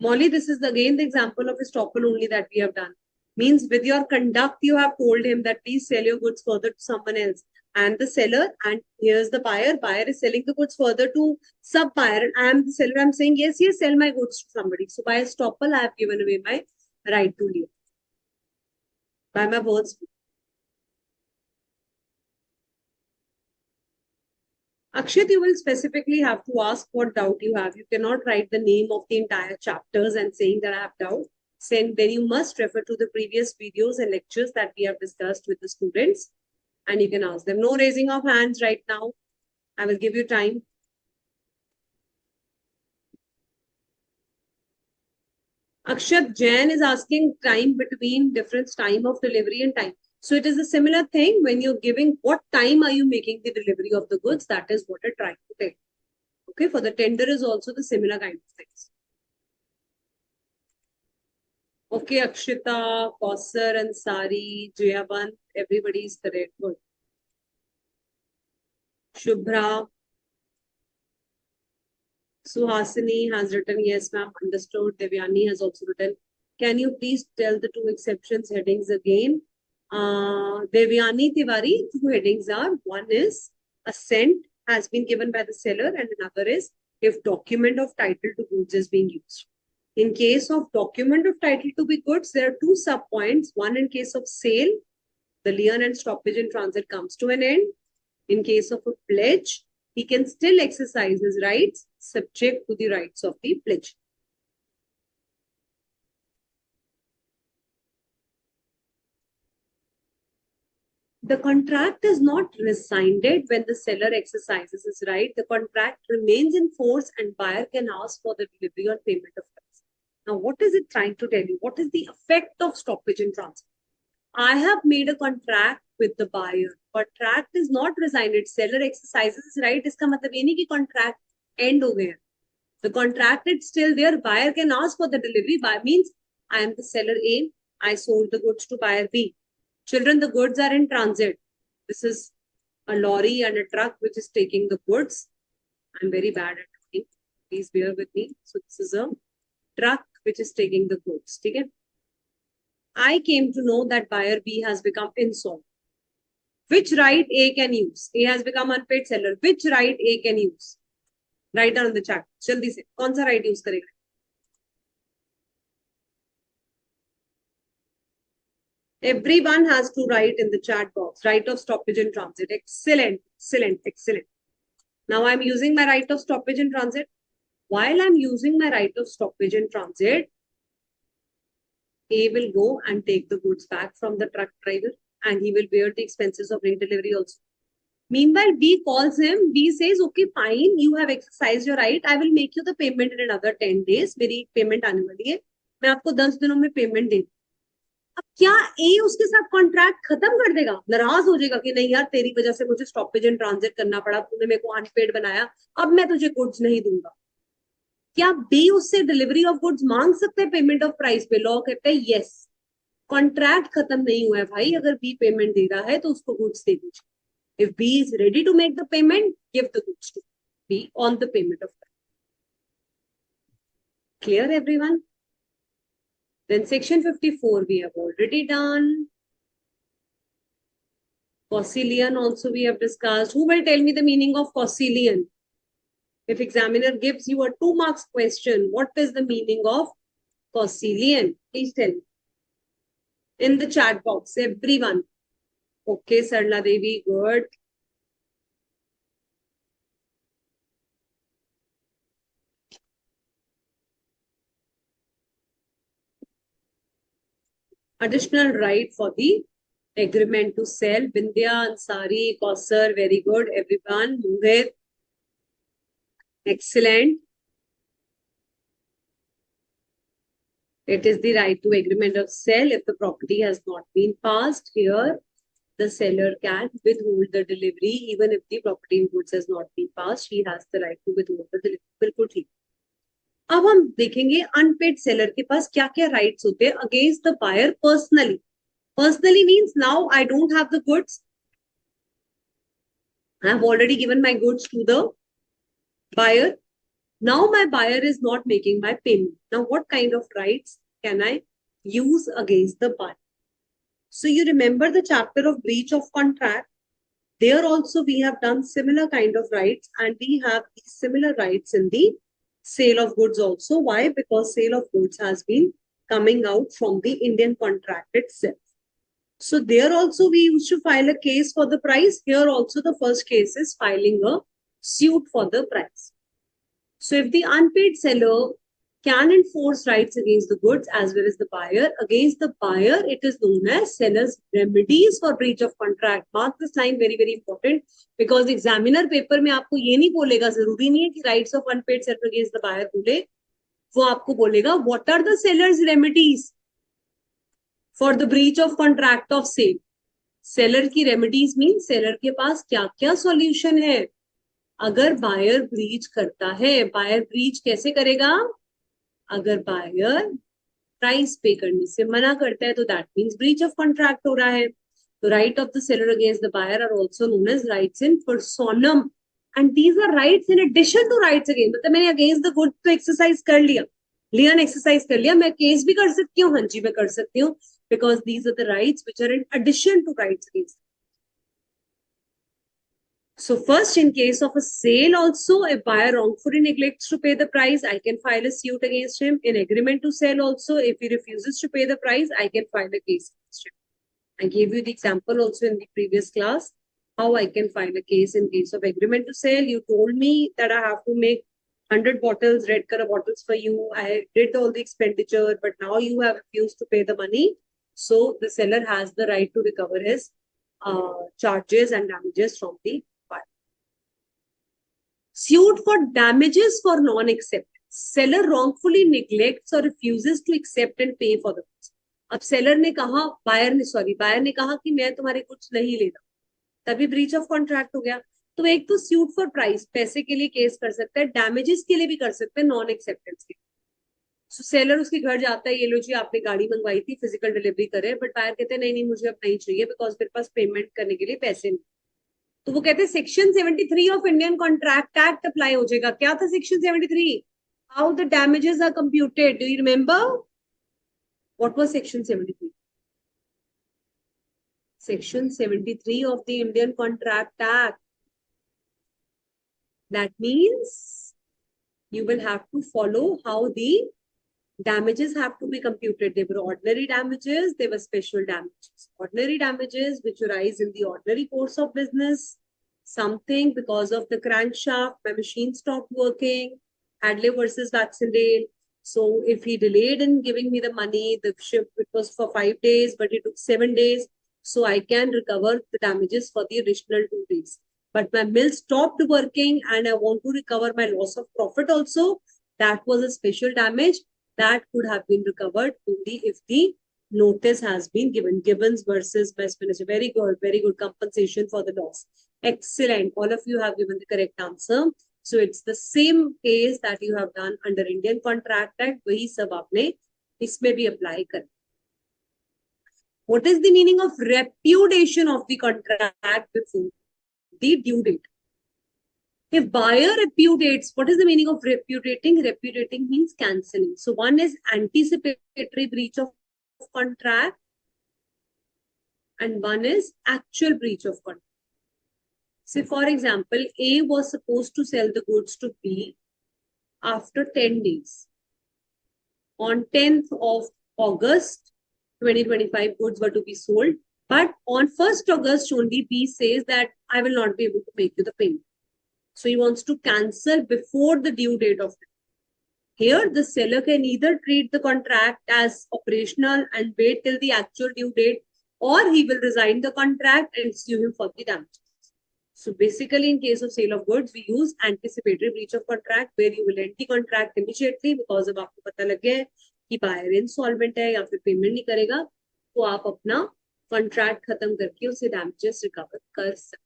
Molly, this is again the example of estoppel only that we have done. Means with your conduct, you have told him that please sell your goods further to someone else. am the seller and here's the buyer. Buyer is selling the goods further to sub-buyer and I am the seller. I'm saying, yes, yes, sell my goods to somebody. So by estoppel, I have given away my right to leave. By my words. Akshat, you will specifically have to ask what doubt you have. You cannot write the name of the entire chapters and saying that I have doubt. Then you must refer to the previous videos and lectures that we have discussed with the students and you can ask them. No raising of hands right now. I will give you time. Akshat Jain is asking time between difference time of delivery and time. So it is a similar thing when you're giving what time are you making the delivery of the goods. That is what I'm trying to tell. Okay, for the tender is also the similar kind of things. Okay, Akshita, Kausar, Ansari, Jayaban, everybody is correct. Good. Shubhra, Suhasini has written, yes, ma'am, understood. Devyani has also written. Can you please tell the two exceptions headings again? Devyani Tiwari, two headings are, one is assent has been given by the seller and another is if document of title to goods is being used. In case of document of title to be goods, there are two sub-points. One in case of sale, the lien and stoppage in transit comes to an end. In case of a pledge, he can still exercise his rights subject to the rights of the pledge. The contract is not rescinded when the seller exercises his right. The contract remains in force and buyer can ask for the delivery or payment of price. Now, what is it trying to tell you? What is the effect of stoppage in transit? I have made a contract with the buyer. Contract is not rescinded. Seller exercises his right. इसका मतलब ये नहीं कि contract end हो गया. The contract is still there. Buyer can ask for the delivery. Buyer means I am the seller A. I sold the goods to buyer B. Children, the goods are in transit. This is a lorry and a truck which is taking the goods. I'm very bad at talking. Please bear with me. So this is a truck which is taking the goods. Okay? I came to know that buyer B has become insolvent. Which right A can use? A has become unpaid seller. Which right A can use? Write down in the chat. जल्दी से कौन सा right use करेगा? Everyone has to write in the chat box. Right of stoppage in transit. Excellent, excellent, excellent. Now I'm using my right of stoppage in transit. While I'm using my right of stoppage in transit, A will go and take the goods back from the truck driver and he will bear the expenses of redelivery also. Meanwhile, B calls him. B says, okay, fine, you have exercised your right. I will make you the payment in another 10 days. मेरी payment आने वाली है. मैं आपको 10 दिनों में payment दे. अब क्या A उसके साथ कॉन्ट्रैक्ट खत्म कर देगा? नाराज हो जाएगा कि नहीं यार तेरी वजह से मुझे स्टॉपेज इन ट्रांजिट करना पड़ा, तूने मेरे को अनपेड बनाया, अब मैं तुझे गुड्स नहीं दूंगा. क्या बी उससे डिलीवरी ऑफ गुड्स मांग सकते हैं पेमेंट ऑफ प्राइस पे? लॉ कहते हैं यस. कॉन्ट्रैक्ट खत्म नहीं हुआ है भाई, अगर बी पेमेंट दे रहा है तो उसको गुड्स दे दीजिए. If B is ready to make the payment, give the goods to B on the payment of price. Clear, everyone? Then section 54 we have already done. Caucilian also we have discussed. Who will tell me the meaning of Caucilian? If examiner gives you a 2 marks question, what is the meaning of Caucilian? Please tell me. In the chat box, everyone. Okay, Sarla Devi, good. Additional right for the agreement to sell. Bindya, Ansari, Kausar, very good. Everyone, Mohit. Excellent. It is the right to agreement of sale if the property has not been passed. Here, the seller can withhold the delivery even if the property in goods has not been passed. He has the right to withhold the delivery. बिल्कुल ठीक. अब हम देखेंगे unpaid seller के पास क्या क्या rights होते हैं against the buyer personally. Personally means now I don't have the goods. I have already given my goods to the buyer. Now my buyer is not making my payment. Now what kind of rights can I use against the buyer? So you remember the chapter of breach of contract. There also we have done similar kind of rights, and we have similar rights in the sale of goods also. Why? Because sale of goods has been coming out from the Indian contract itself. So there also we used to file a case for the price. Here also the first case is filing a suit for the price. So if the unpaid seller can enforce rights against the goods as well as the buyer, against the buyer, it is known as seller's remedies for breach of contract. Mark this line, very, very important, because examiner paper में आपको ये नहीं बोलेगा, जरूरी नहीं है कि rights of unpaid seller against the buyer बोले, वो आपको बोलेगा what are the seller's remedies for the breach of contract of sale. Seller की रेमेडीज मीन सेलर के पास क्या क्या सॉल्यूशन है अगर बायर ब्रीच करता है. बायर ब्रीच कैसे करेगा? अगर बायर प्राइस पे करने से मना करता है तो that means breach of contract हो रहा है. तो right of the seller against the buyer are also known as rights in personam, and these are rights in addition to rights against. मतलब मैंने अगेंस्ट द गुड तो exercise कर लिया, लियन exercise कर लिया, मैं केस भी कर सकती हूँ. हाँ जी मैं कर सकती हूँ, because these are the rights which are in addition to rights against. So first, in case of a sale also, if buyer wrongfully neglects to pay the price, I can file a suit against him. In agreement to sell also, if he refuses to pay the price, I can file a case against him. I gave you the example also in the previous class, how I can file a case in case of agreement to sell. You told me that I have to make 100 bottles, red color bottles for you. I did all the expenditure, but now you have refused to pay the money. So the seller has the right to recover his charges and damages from the buyer. Suit for damages for non-acceptance. Seller wrongfully neglects or refuses to accept and pay for the goods. अब seller ने कहा, buyer ने कहा कि मैं तुम्हारे कुछ नहीं लेता, तभी ब्रीच ऑफ कॉन्ट्रैक्ट हो गया. तो एक तो सूट फॉर प्राइस, पैसे के लिए केस कर सकता है, डैमेजेस के लिए भी कर सकते हैं, नॉन एक्सेप्टेंस के. So, सेलर उसके घर जाता है, ये लो जी आपने गाड़ी मंगवाई थी, फिजिकल डिलीवरी करे, बट बायर कहते हैं नहीं नहीं मुझे अब नहीं चाहिए बिकॉज मेरे पास पेमेंट करने के लिए पैसे नहीं. तो वो कहते हैं section 73 of Indian Contract Act apply हो जाएगा. क्या था section 73? How the damages are computed. Do you remember what was section 73? Section 73 of the Indian Contract Act. That means you will have to follow how the damages have to be computed. They were ordinary damages, they were special damages. Ordinary damages which arise in the ordinary course of business, something because of the crankshaft, my machine stopped working, Hadley versus Baxendale. So if he delayed in giving me the money, the ship, it was for 5 days, but it took 7 days. So I can recover the damages for the additional 2 days. But my mill stopped working and I want to recover my loss of profit also. That was a special damage that could have been recovered only if the notice has been given. Gibbons versus Westminster. Very good compensation for the loss. Excellent. All of you have given the correct answer. So it's the same case that you have done under Indian Contract Act. वही सब आपने इसमें भी apply कर. What is the meaning of repudiation of the contract before the due date? If buyer repudiates, what is the meaning of repudiating? Repudiating means cancelling. So one is anticipatory breach of contract and one is actual breach of contract. Say for example, A was supposed to sell the goods to B after 10 days. On 10th of August, 2025 goods were to be sold. But on 1st August only, B says that I will not be able to make you the payment. So he wants to cancel before the due date of it. Here, the seller can either treat the contract as operational and wait till the actual due date, or he will resign the contract and sue him for the damages. So basically, in case of sale of goods, we use anticipatory breach of contract, where you will end the contract immediately because अब आपको पता लग गया है कि buyer insolvent है या फिर पेमेंट नहीं करेगा, तो आप अपना कॉन्ट्रैक्ट खत्म करके उसे डैमेजेस रिकवर कर सकते.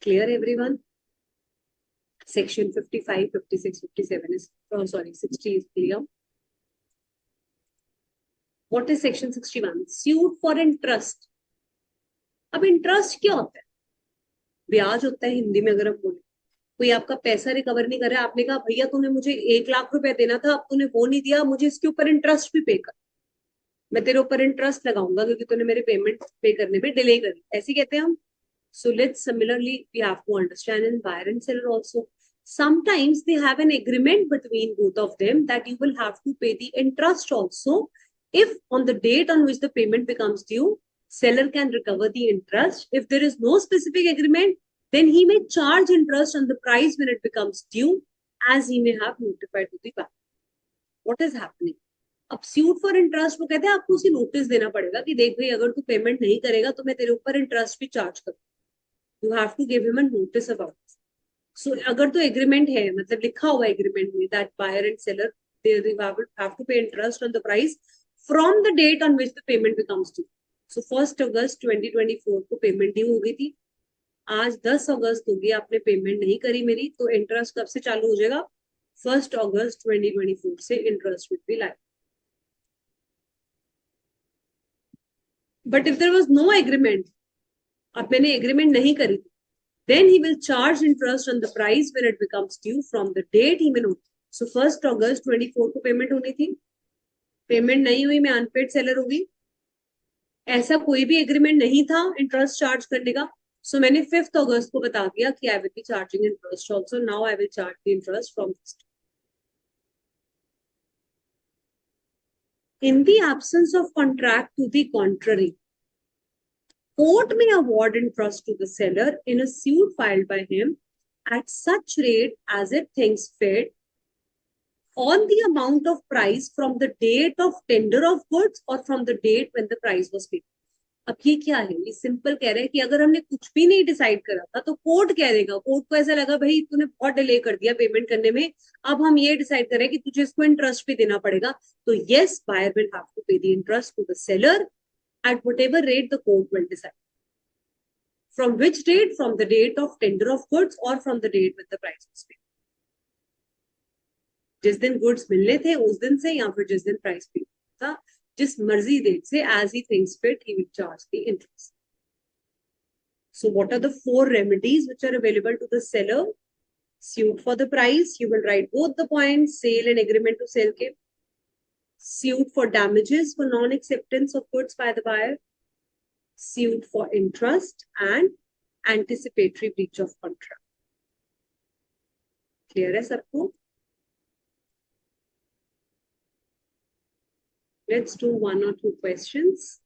Clear everyone? Section 55, 56, 57 is, oh sorry, 60 is clear. What is section 61? Suit for interest. अब इंटरेस्ट क्या होता है? ब्याज होता है हिंदी में अगर हम बोले. कोई आपका पैसा रिकवर नहीं कर रहा है, आपने कहा भैया तूने मुझे 1 लाख रुपए देना था, अब तूने वो नहीं दिया, मुझे इसके ऊपर इंटरेस्ट भी पे कर. मैं तेरे ऊपर इंटरेस्ट लगाऊंगा क्योंकि तूने मेरे पेमेंट पे करने में डिले करी, ऐसे कहते हैं हम. So let's similarly, we have to understand in buyer and seller also. Sometimes they have an agreement between both of them that you will have to pay the interest also. If on the date on which the payment becomes due, seller can recover the interest. If there is no specific agreement, then he may charge interest on the price when it becomes due, as he may have notified to the buyer. What is happening? अब suit for interest वो कहते हैं आपको उसी notice देना पड़ेगा कि देख भाई अगर तू पेमेंट नहीं करेगा तो मैं तेरे ऊपर इंटरेस्ट भी चार्ज करूँ. You have to give him a notice about. So अगर तो एग्रीमेंट है, मतलब लिखा हुआ एग्रीमेंट में that buyer and seller they have to pay interest on the price from the date on which the payment becomes due. So 1st August 2024 को payment due हो गई थी. आज 10 अगस्त हो गई, आपने पेमेंट नहीं करी मेरी, तो इंटरेस्ट कब से चालू हो जाएगा? 1st August 2024 से interest will be live. But if there was no agreement, अब मैंने एग्रीमेंट नहीं करी, then he will charge interest on the price when it becomes due from the date he may know. So 1st August 24 को payment होनी थी, payment नहीं हुई, मैं अनपेड सेलर होगी. ऐसा कोई भी एग्रीमेंट नहीं था इंटरेस्ट चार्ज करने का. सो मैंने 5th अगस्त को बता दिया कि I will be charging interest also. Now I will charge the interest from this. In the absence of contract to the contrary, court may award interest to the seller in a suit filed by him at such rate as it thinks fit on the amount of price from the date of tender of goods or from the date when the price was paid. अब ये क्या है? ये simple कह रहे हैं कि अगर हमने कुछ भी नहीं डिसाइड करा था तो कोर्ट कह देगा, कोर्ट को ऐसा लगा भाई तूने बहुत डिले कर दिया पेमेंट करने में, अब हम ये डिसाइड करें कि तुझे इसको इंटरेस्ट भी देना पड़ेगा. तो yes, buyer will have to pay the interest to the seller at whatever rate the court will decide. From which date? From the date of tender of goods or from the date when the price was paid. जिस दिन goods मिलने थे उस दिन से, या फिर जिस दिन प्राइस पे था, जिस मर्जी डेट से, as he thinks fit, he will charge the interest. So what are the 4 remedies which are available to the seller? Suit for the price, you will write both the points, sale and agreement to sell के. Suit for damages for non-acceptance of goods by the buyer. Suit for interest and anticipatory breach of contract. Clear है सबको? Let's do 1 or 2 questions.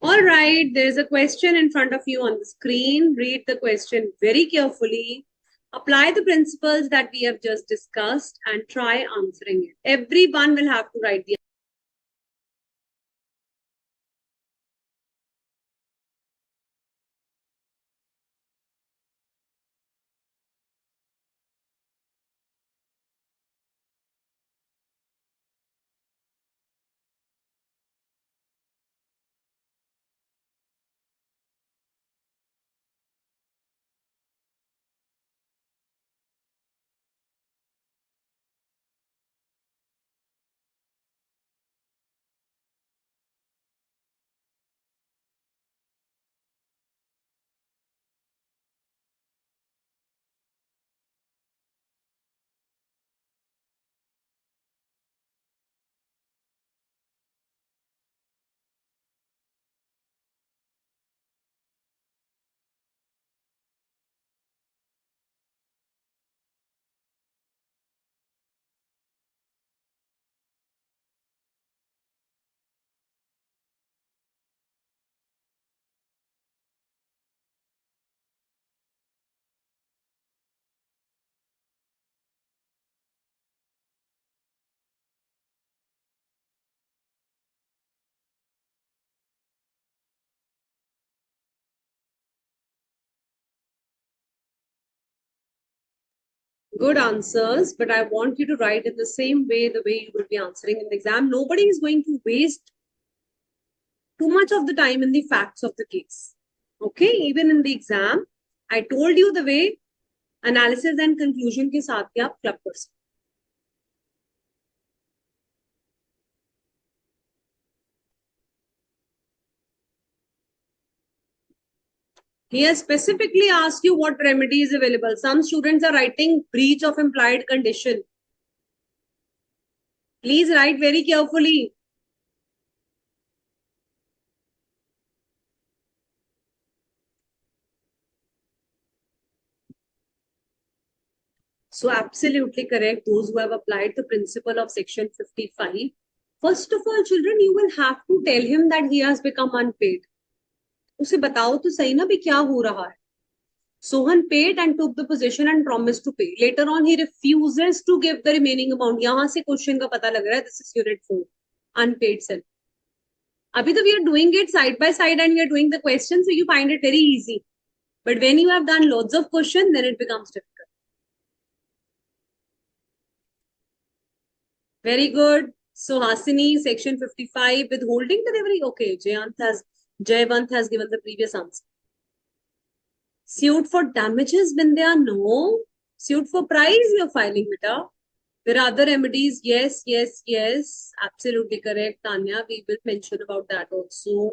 All right, there is a question in front of you on the screen. Read the question very carefully. Apply the principles that we have just discussed and try answering it. Everyone will have to write the good answers, but I want you to write in the same way, the way you will be answering in the exam. Nobody is going to waste too much of the time in the facts of the case. Okay, even in the exam, I told you the way analysis and conclusion के साथ ही आप club कर सकते. He has specifically asked you what remedy is available. Some students are writing breach of implied condition. Please write very carefully. So absolutely correct. Those who have applied the principle of section 55. First of all, children, you will have to tell him that he has become unpaid. उसे बताओ तो सही ना भी क्या हो रहा है. Sohan paid and took the possession and promised to pay. Later on, he refuses to give the remaining amount. यहाँ से क्वेश्चन का पता लग रहा है. This is unit 4. Unpaid sell. अभी तो we are doing it side by side and we are doing the question, so you find it very easy. But when you have done loads of questions, then it becomes difficult. Very good. So Hasini, section 55, withholding delivery. Okay, Jayavant has given the previous answer. Suit for damages, Bindya? No. Suit for price, you're filing, beta. There are other remedies. Yes, yes, yes. Absolutely correct, Tanya. We will mention about that also.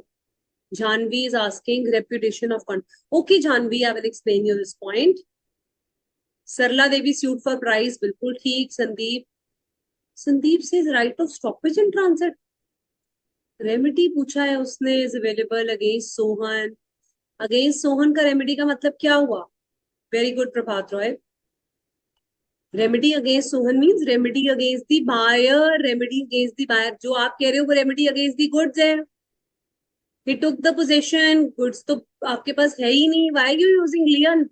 Janvi is asking repudiation of contract. Okay, Janvi, I will explain you this point. Sarla Devi suit for price. Bilkul theek. Sandeep says right of stoppage in transit. Remedy पूछा है उसने is available against Sohan. Against Sohan का remedy का मतलब क्या हुआ? Very good Prabhat Roy. Remedy against Sohan means remedy against the buyer. Remedy against the buyer जो आप कह रहे हो वो रेमेडी अगेंस्ट दी गुड्स है. He took the possession. Goods तो आपके पास है ही नहीं. Why are you using lien?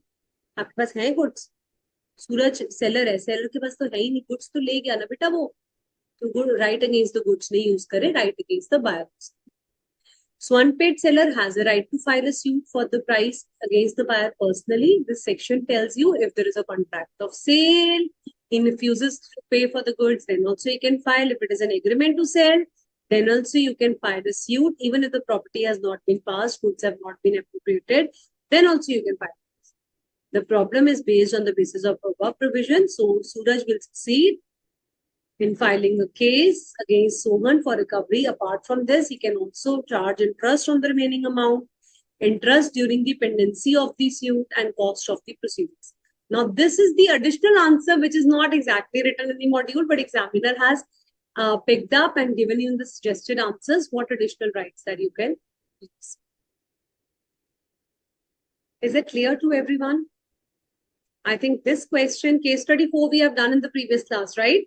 आपके पास है गुड्स. सूरज सेलर है. सेलर के पास तो है ही नहीं. गुड्स तो ले गया ना बेटा वो. तो good right against the goods नहीं यूज करे. Right against the buyer. So unpaid seller has a right to file a suit for the price against the buyer personally. This section tells you if there is a contract of sale, he refuses to pay for the goods, then also you can file. If it is an agreement to sell, then also you can file a suit. Even if the property has not been passed, goods have not been appropriated, then also you can file. The problem is based on the basis of above provision. So Suraj will succeed in filing a case against Sohan for recovery. Apart from this, he can also charge interest on the remaining amount, interest during the pendency of the suit, and cost of the proceedings. Now, this is the additional answer, which is not exactly written in the module, but examiner has picked up and given you in the suggested answers what additional rights that you can use. Is it clear to everyone? I think this question, case study 4, we have done in the previous class, right?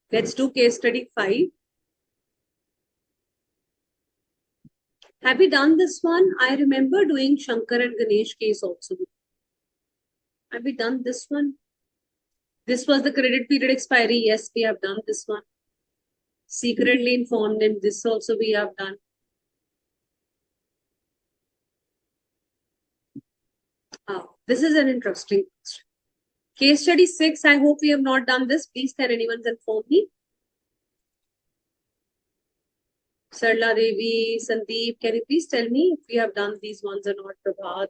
Let's do case study 5. Have we done this one? I remember doing Shankar and Ganesh case also. Have we done this one? This was the credit period expiry. Yes, we have done this one. Secretly informed him. This also we have done. This is an interesting question. Case study 6. I hope we have not done this. Please, can anyone inform me? Sarla Devi, Sandeep, can you please tell me if we have done these ones or not, Prabhat?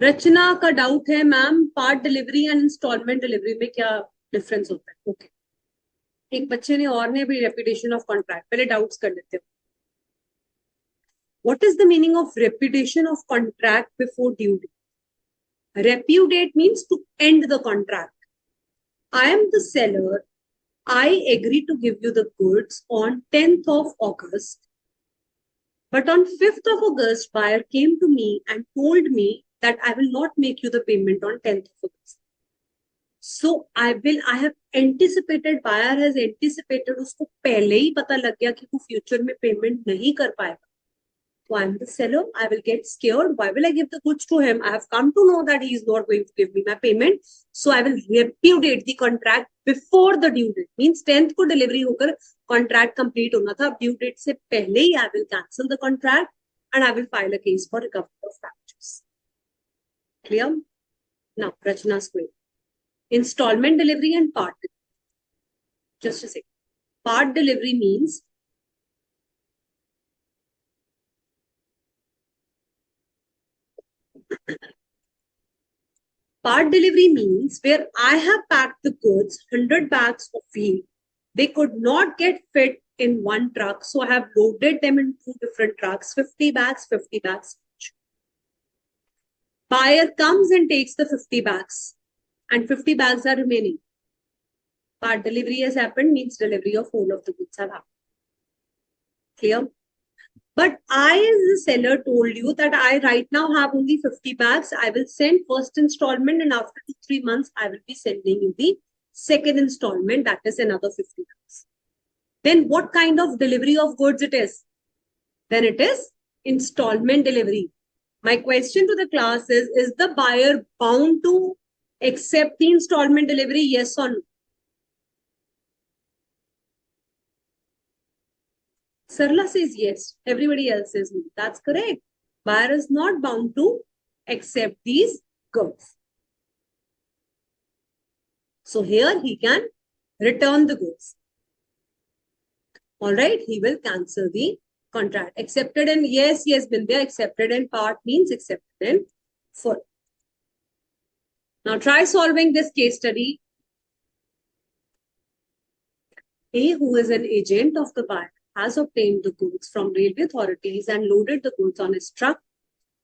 Rachna का doubt है ma'am, part delivery and instalment delivery में क्या difference होता है? Okay. एक बच्चे ने और ने भी रेपुटेशन ऑफ कॉन्ट्रैक्ट. पहले डाउट्स कर लेते हैं. What is the meaning of repudiation of contract before due date? Repudiate means to end the contract. I am the seller. I agree to give you the goods on 10th of August. But on 5th of August, buyer came to me and told me that I will not make you the payment on 10th of August. So I have anticipated, buyer has anticipated, उसको पहले ही पता लग गया कि वो future में payment नहीं कर पाएगा. So I'm the seller. I will get scared. Why will I give the goods to him? I have come to know that he is not going to give me my payment. So I will repudiate the contract before the due date. Means 10th को delivery होकर contract complete होना था. Due date से पहले ही I will cancel the contract and I will file a case for recovery of damages. Clear? Now, Rachna Square. Installment delivery and part delivery. Just a second. Part delivery means Part delivery means where I have packed the goods, 100 bags of wheat. They could not get fit in one truck. So I have loaded them in two different trucks, 50 bags, 50 bags each. Buyer comes and takes the 50 bags and 50 bags are remaining. Part delivery has happened means delivery of whole of the goods have happened. Clear? But I, as the seller, told you that I right now have only 50 bags. I will send first installment and after 2-3 months, I will be sending you the second installment. That is another 50 bags. Then what kind of delivery of goods it is? Then it is installment delivery. My question to the class is the buyer bound to accept the installment delivery? Yes or no? Sarla says yes. Everybody else says no. That's correct. Buyer is not bound to accept these goods. So here he can return the goods. All right. He will cancel the contract. Accepted in yes, Bindya. Accepted in part means accepted in full. Now try solving this case study. A, who is an agent of the buyer, has obtained the goods from railway authorities and loaded the goods on his truck.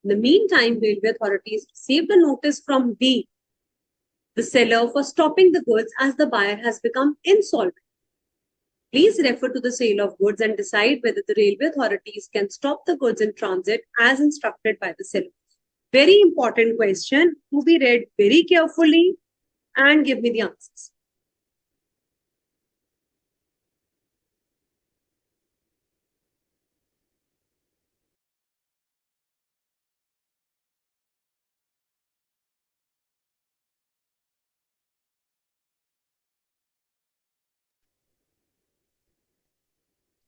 In the meantime, railway authorities received a notice from B, the seller, for stopping the goods as the buyer has become insolvent. Please refer to the sale of goods and decide whether the railway authorities can stop the goods in transit as instructed by the seller. Very important question to be read very carefully and give me the answers.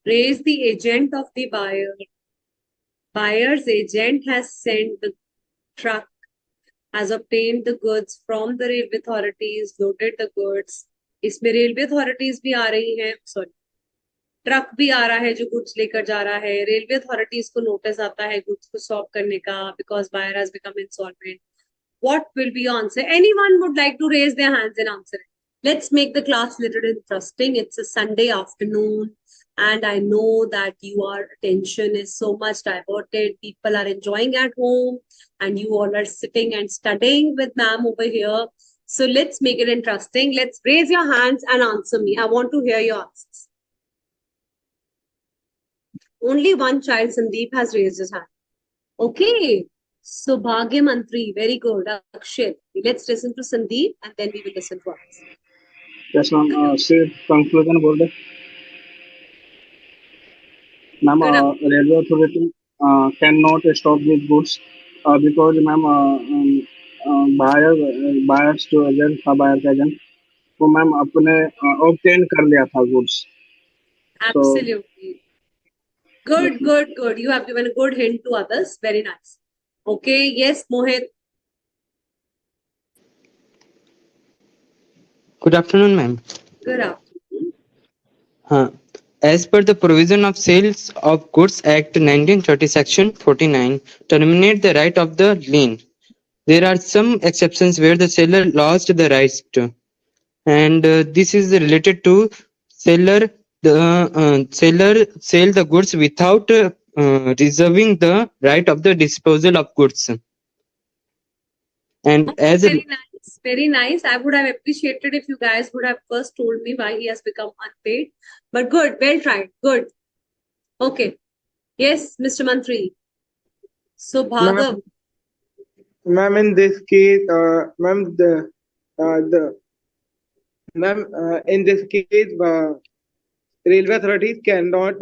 Raise the agent of the buyer. Buyer's agent has sent the truck, has obtained the goods from the railway authorities, loaded the goods. इसमें railway authorities भी आ रही हैं, sorry truck भी आ रहा है जो goods लेकर जा रहा है. रेलवे अथॉरिटीज को नोटिस आता है गुड्स को सॉल्व करने का because buyer has become insolvent. What will be your answer? Anyone would like to raise their hands and answer it? Let's make the class little interesting. It's a Sunday afternoon, and I know that your attention is so much diverted. People are enjoying at home, and you all are sitting and studying with ma'am over here. So let's make it interesting. Let's raise your hands and answer me. I want to hear your answers. Only one child, Sandeep, has raised his hand. Okay. So Bhagya Mantri, very good. Akshay, let's listen to Sandeep and then we will listen to us. Yes, ma'am. Say conclusion बोल दे. Ma'am, railway authority cannot stop these goods because ma'am buyers जो agent था buyer का agent वो ma'am अपने obtain कर लिया था goods. Absolutely. Good, good, good. You have given a good hint to others. Very nice. Okay. Yes, Mohit. Good afternoon, ma'am. Good afternoon. As per the provision of Sales of Goods Act 1930, Section 49, terminate the right of the lien. There are some exceptions where the seller lost the rights to, and this is related to seller sell the goods without reserving the right of the disposal of goods. And as very nice, very nice. I would have appreciated if you guys would have first told me why he has become unpaid. But good, well tried, good. Okay. Yes, Mr. Mantri. So Bhargav. Ma'am, in this case, in this case, railway authorities cannot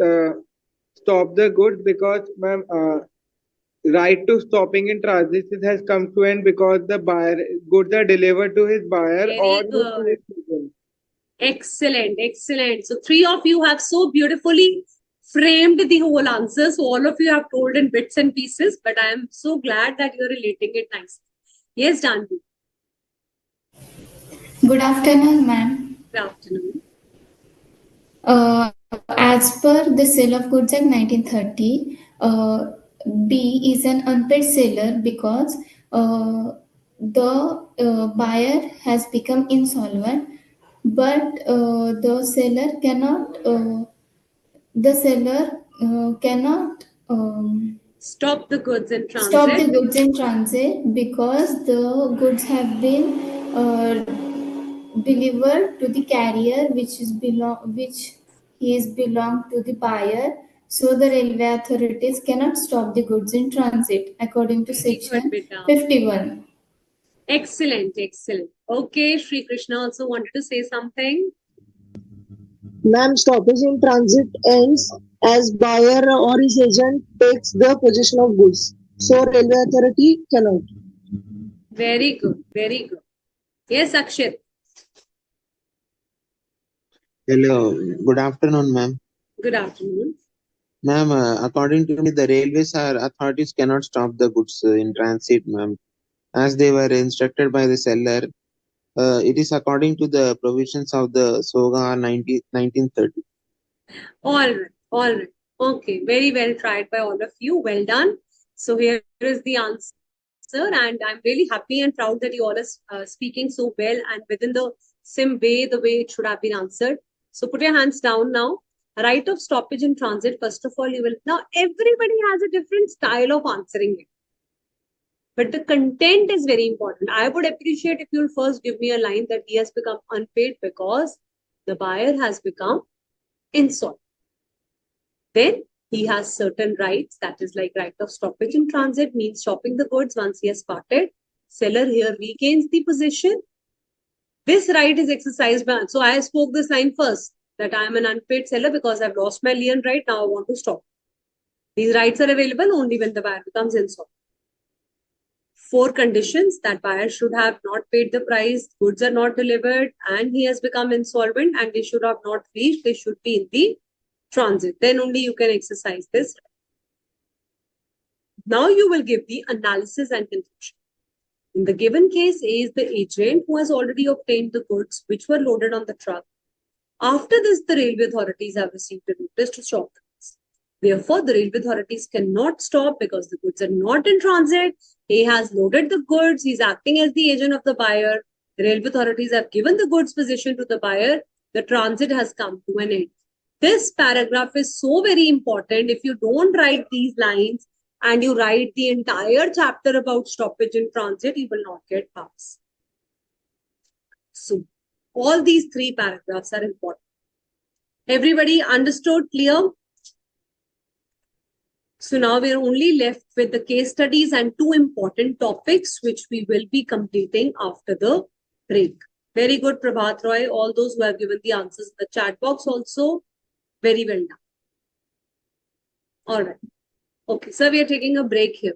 stop the goods because, ma'am, right to stopping in transit has come to end because the buyer goods are delivered to his buyer or to his children. Excellent, excellent. So three of you have so beautifully framed the whole answer. So all of you have told in bits and pieces, but I am so glad that you're relating it nicely. Yes, Janvi. Good afternoon, ma'am. Good afternoon. As per the Sale of Goods Act 1930, B is an unpaid seller because the buyer has become insolvent, but the seller cannot Stop the goods in stop the transit. goods in transit because the goods have been uh, delivered to the carrier which is belong to the buyer, so the railway authorities cannot stop the goods in transit according to Very good, section beta. 51. Excellent, excellent. Okay, Sri Krishna also wanted to say something. Ma'am, stoppage in transit ends as buyer or his agent takes the possession of goods. So railway authority cannot. Very good, very good. Yes, Akshit. Hello, good afternoon, ma'am. Good afternoon. Ma'am, according to me, the railways authorities cannot stop the goods in transit, ma'am, as they were instructed by the seller. It is according to the provisions of the SOGA 1930. All right, all right. Okay, very well tried by all of you. Well done. So here is the answer, and I'm really happy and proud that you all are speaking so well and within the same way, the way it should have been answered. So put your hands down now. Right of stoppage in transit. First of all, you will now. Everybody has a different style of answering it, but the content is very important. I would appreciate if you'll first give me a line that he has become unpaid because the buyer has become insolvent. Then he has certain rights, that is like right of stoppage in transit means stopping the goods once he has parted. Seller here regains the possession. This right is exercised by, so I spoke this line first, that I am an unpaid seller because I've lost my lien right, now I want to stop. These rights are available only when the buyer becomes insolvent. 4 conditions: that buyer should have not paid the price, goods are not delivered, and he has become insolvent, and they should have not reached, they should be in the transit. Then only you can exercise this. Now you will give the analysis and conclusion. In the given case, A is the agent who has already obtained the goods which were loaded on the truck. After this, the railway authorities have received a notice to stop the goods. Therefore, the railway authorities cannot stop because the goods are not in transit. A has loaded the goods. He's acting as the agent of the buyer. The railway authorities have given the goods position to the buyer. The transit has come to an end. This paragraph is so very important. If you don't write these lines and you write the entire chapter about stoppage in transit, you will not get pass. So, all these 3 paragraphs are important. Everybody understood? Clear? So now we're only left with the case studies and 2 important topics which we will be completing after the break. Very good, Prabhat Roy. All those who have given the answers in the chat box also, very well done. All right. Okay, so we are taking a break here.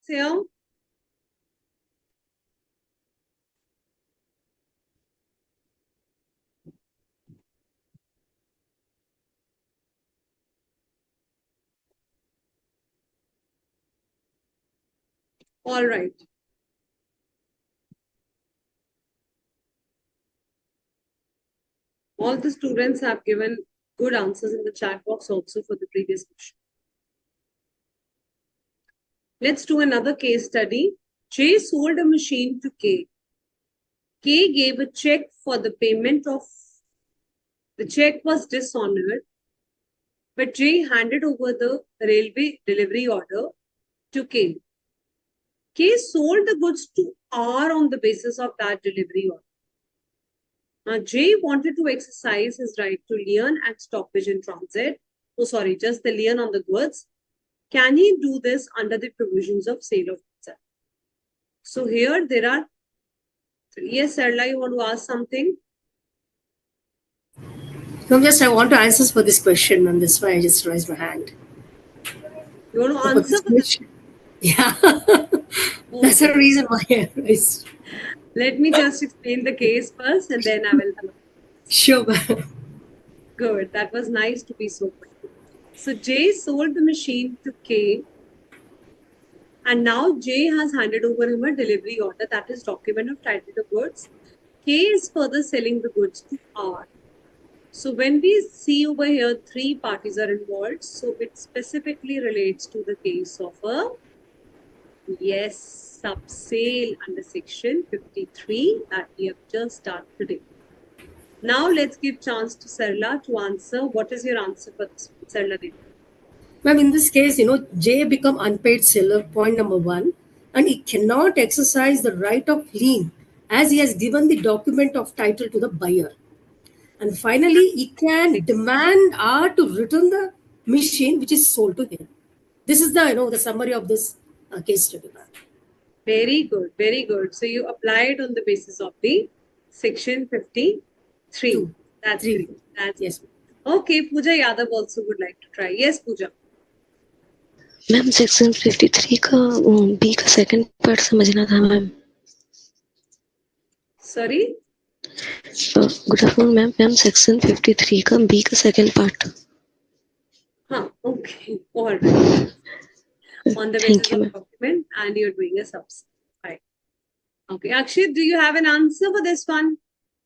here? All right. All the students have given good answers in the chat box also for the previous question. Let's do another case study. J sold a machine to K. K gave a check for the payment of the check was dishonored, but J handed over the railway delivery order to K. K sold the goods to R on the basis of that delivery order. Now, J wanted to exercise his right to lien and stoppage in transit. Oh, sorry, just the lien on the goods. Can he do this under the provisions of sale of goods? So here there are, yes, Sarla, you want to ask something? No, just I want to answer for this question, and that's why I just raised my hand. You want to So for answer this for this? question, yeah, that's the Okay. reason why I raised. Let me just explain the case first and then I will allow. Sure, ma'am. Good. That was nice to be so quick. So J sold the machine to K, and now J has handed over him a delivery order, that is document of title to goods. K is further selling the goods to R. So when we see over here, three parties are involved. So it specifically relates to the case of a, yes, subsale under section 53 that we have just done today. Now let's give chance to Sarla to answer. What is your answer for this, Sarla? Ma'am, in this case, J become unpaid seller, point number one, and he cannot exercise the right of lien as he has given the document of title to the buyer. And finally, he can demand R to return the machine which is sold to him. This is the summary of this case study, ma'am. Very good, very good. So you applied on the basis of the section 53. Two. That's Three. great. That's Yes. okay. Pooja Yadav also would like to try. Yes, Pooja. Ma'am section 53 का B का second part समझना था ma'am. Sorry. Good afternoon ma'am. Ma'am section 53 का B का second part. Huh, okay. All right. On the basis of ma'am. document and you're doing a subset. Right. Okay. Akshit, do you have an answer for this one?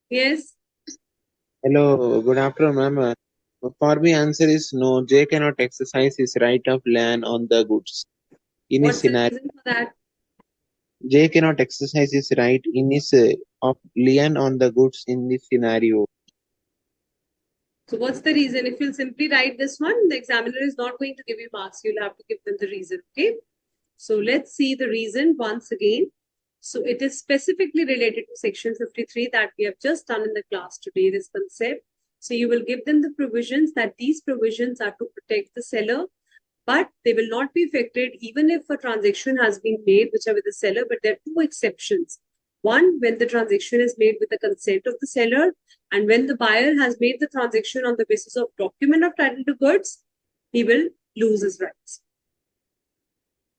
Yes. Hello, good afternoon, ma'am. For me, answer is no. J cannot exercise his right of lien on the goods. In his What's the scenario, reason for that? J cannot exercise his right in his of lien on the goods in this scenario. So what's the reason? If you'll simply write this one, the examiner is not going to give you marks. You'll have to give them the reason. Okay. So let's see the reason once again. So it is specifically related to section 53 that we have just done in the class today, this concept. So you will give them the provisions that these provisions are to protect the seller, but they will not be affected even if a transaction has been made, whichever the seller, but there are two exceptions. One, when the transaction is made with the consent of the seller, and when the buyer has made the transaction on the basis of document of title to goods, he will lose his rights.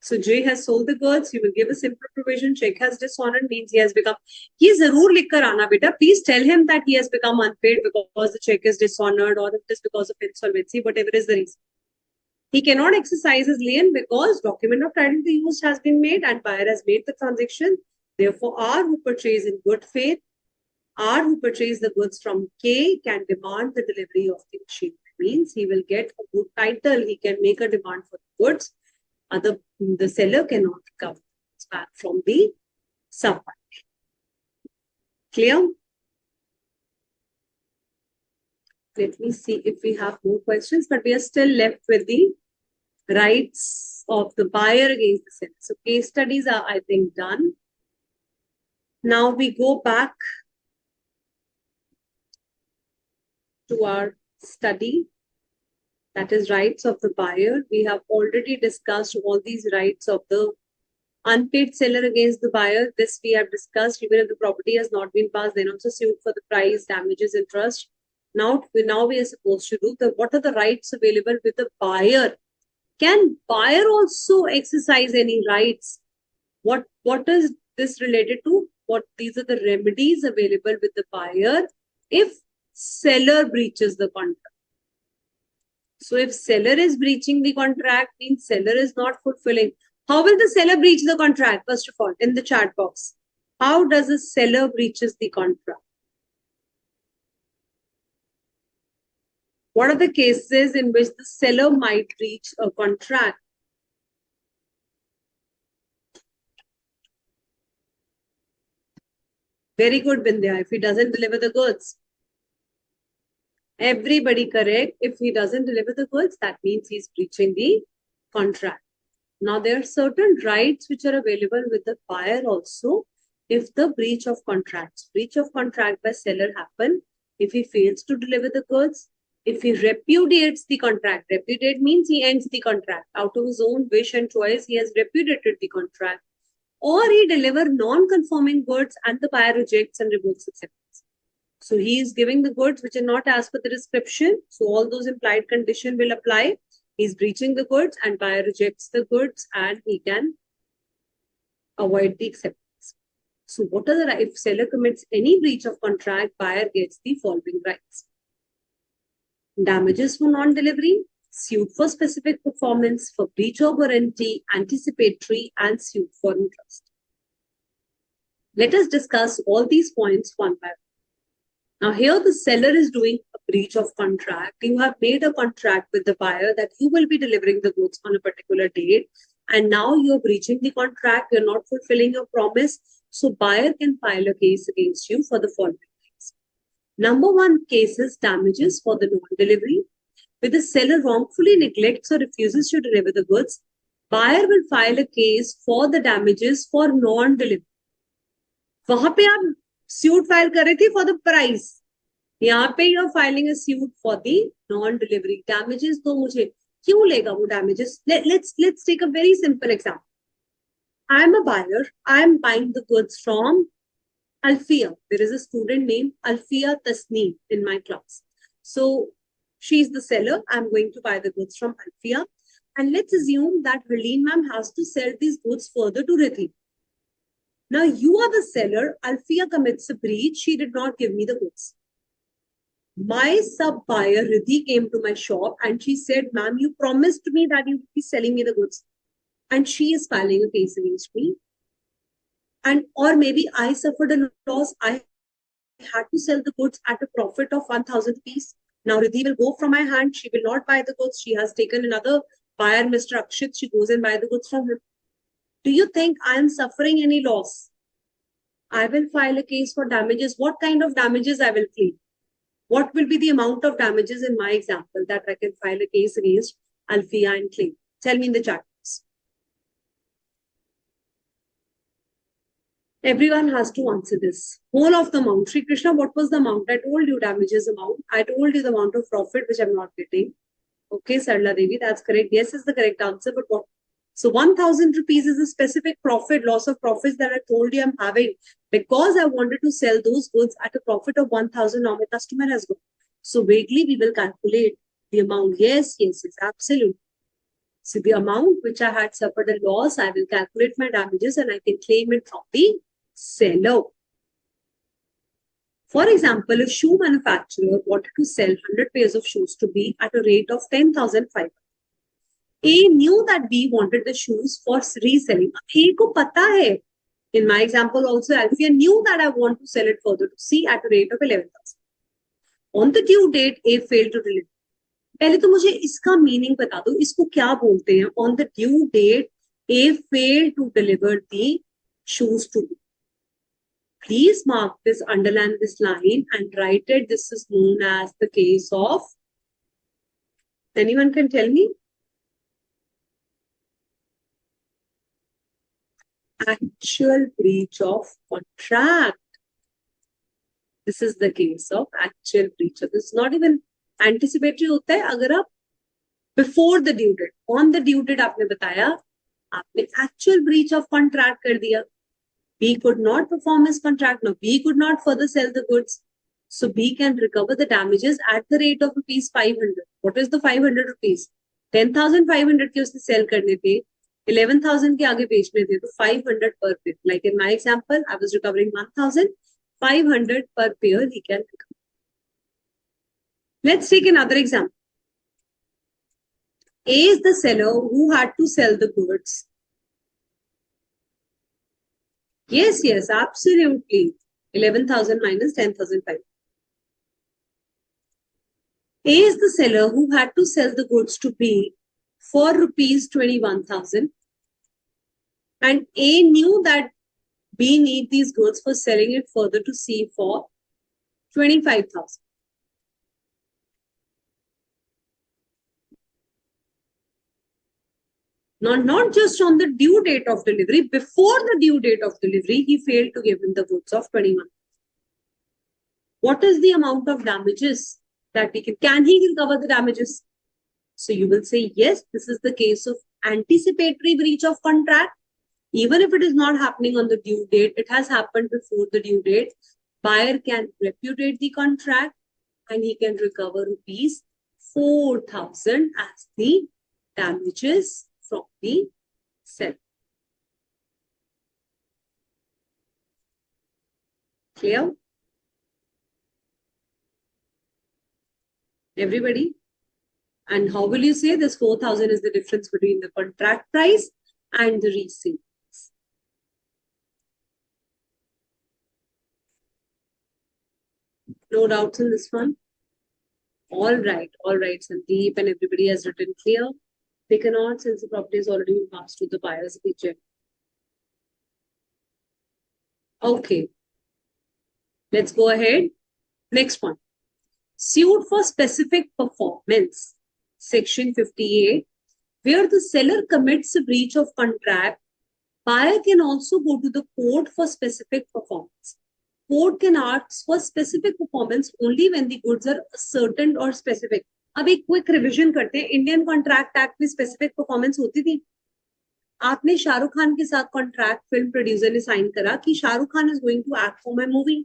So J has sold the goods, he will give a simple provision. Check has dishonored means he has become, he zarur likhkar aana beta. Please tell him that he has become unpaid because the check is dishonored or it is because of insolvency, whatever is the reason. He cannot exercise his lien because document of title to use has been made and buyer has made the transaction. Therefore, R who purchased in good faith, R who purchased the goods from K can demand the delivery of the machine. Means he will get a good title. He can make a demand for the goods. The seller cannot recover back from the sub-buyer. Clear? Let me see if we have more questions, but we are still left with the rights of the buyer against the seller. So case studies are, I think, done. Now we go back to our study, that is rights of the buyer. We have already discussed all these rights of the unpaid seller against the buyer. This we have discussed. Even if the property has not been passed, then also sued for the price, damages, interest. Now we are supposed to do what are the rights available with the buyer? Can buyer also exercise any rights What is this related to? These are the remedies available with the buyer if seller breaches the contract. So if seller is breaching the contract, means seller is not fulfilling. How will the seller breach the contract? First of all, in the chat box, how does a seller breaches the contract? What are the cases in which the seller might breach a contract? Very good, Vindhya. If he doesn't deliver the goods. Everybody correct. If he doesn't deliver the goods, that means he's breaching the contract. Now, there are certain rights which are available with the buyer also if the breach of contract by seller happen, if he fails to deliver the goods, if he repudiates the contract. Repudiate means he ends the contract. Out of his own wish and choice, he has repudiated the contract. Or he deliver non-conforming goods and the buyer rejects and revokes acceptance. So he is giving the goods which are not as per the description. So all those implied condition will apply. He's breaching the goods and buyer rejects the goods and he can avoid the acceptance. So what are the rights? If seller commits any breach of contract, buyer gets the following rights. Damages for non-delivery, suit for specific performance, for breach of warranty, anticipatory, and suit for interest. Let us discuss all these points one by one. Now here the seller is doing a breach of contract. You have made a contract with the buyer that you will be delivering the goods on a particular date. And now you're breaching the contract. You're not fulfilling your promise. So buyer can file a case against you for the following things. Number one case is damages for the non-delivery. When the seller wrongfully neglects or refuses to deliver the goods, buyer will file a case for the damages for non-delivery. वहां पे आप suit file कर रहे थे for the price. यहाँ पे you're filing a suit for the non-delivery. Damages तो मुझे क्यों लेगा वो damages? Let's take a very simple example. I am a buyer. I am buying the goods from Alfia. There is a student named Alfia Tasneem in my class. So she is the seller. I'm going to buy the goods from Alfia. And let's assume that Helene ma'am has to sell these goods further to Riddhi. Now you are the seller. Alfia commits a breach. She did not give me the goods. My sub-buyer Riddhi came to my shop and she said, ma'am, you promised me that you would be selling me the goods. And she is filing a case against me. And or maybe I suffered a loss. I had to sell the goods at a profit of 1,000 rupees. Now Riddhi will go from my hand. She will not buy the goods. She has taken another buyer, Mr. Akshit. She goes and buy the goods from him. Do you think I am suffering any loss? I will file a case for damages. What kind of damages I will claim? What will be the amount of damages in my example that I can file a case against Alfia and claim? Tell me in the chat. Everyone has to answer this. Whole of the amount. Sri Krishna, what was the amount? I told you damages amount. I told you the amount of profit which I'm not getting. Okay, Sarla Devi, that's correct. Yes is the correct answer. But what? So 1,000 rupees is a specific profit, loss of profits that I told you I'm having because I wanted to sell those goods at a profit of 1,000. Now my customer has gone. So vaguely we will calculate the amount. Yes, absolutely. So the amount which I had suffered a loss, I will calculate my damages and I can claim it from the seller. For example, a shoe manufacturer wanted to sell 100 pairs of shoes to B at a rate of 10,500. A knew that B wanted the shoes for reselling. A ko pata hai. In my example also, Alfia knew that I want to sell it further to C at a rate of 11,000. On the due date, A failed to deliver. पहले तो मुझे इसका meaning बता दो, इसको क्या बोलते हैं? On the due date, A failed to deliver the shoes to B. Please mark this, underline this line and write it. This is known as the case of, anyone can tell me? Actual breach of contract. This is the case of actual breach. This is not even anticipatory होता है अगर आप before the due date, on the due date आपने बताया, आपने actual breach of contract कर दिया. B could not perform his contract. Now B could not further sell the goods. So B can recover the damages at the rate of rupees 500. What is the 500 rupees? 10,500 के उसने sell करने पे 11,000 के आगे बेचने थे तो 500 per pair. Like in my example, I was recovering 1,000, 500 per pair he can recover. Let's take another example. A is the seller who had to sell the goods. Yes, absolutely. 11,000 minus 10,500. A is the seller who had to sell the goods to B for rupees 21,000. And A knew that B need these goods for selling it further to C for 25,000. Not just on the due date of delivery, before the due date of delivery, he failed to give him the goods of 21. What is the amount of damages that can he recover the damages? So you will say, yes, this is the case of anticipatory breach of contract. Even if it is not happening on the due date, it has happened before the due date. Buyer can repudiate the contract and he can recover rupees 4,000 as the damages from the seller. Clear? Everybody? And how will you say this 4,000 is the difference between the contract price and the resale? No doubts in this one? All right, Sandeep, and everybody has written clear. They cannot, since the property has already been passed to the buyer's agent. Okay. Let's go ahead. Next one. Sued for specific performance. Section 58. Where the seller commits a breach of contract, buyer can also go to the court for specific performance. Court can ask for specific performance only when the goods are certain or specific. अब एक quick revision करते हैं. Indian Contract Act में specific performance होती थी. आपने शाहरुख खान के साथ कॉन्ट्रैक्ट फिल्म प्रोड्यूसर ने साइन करा कि Shahrukh Khan is going to act for my movie,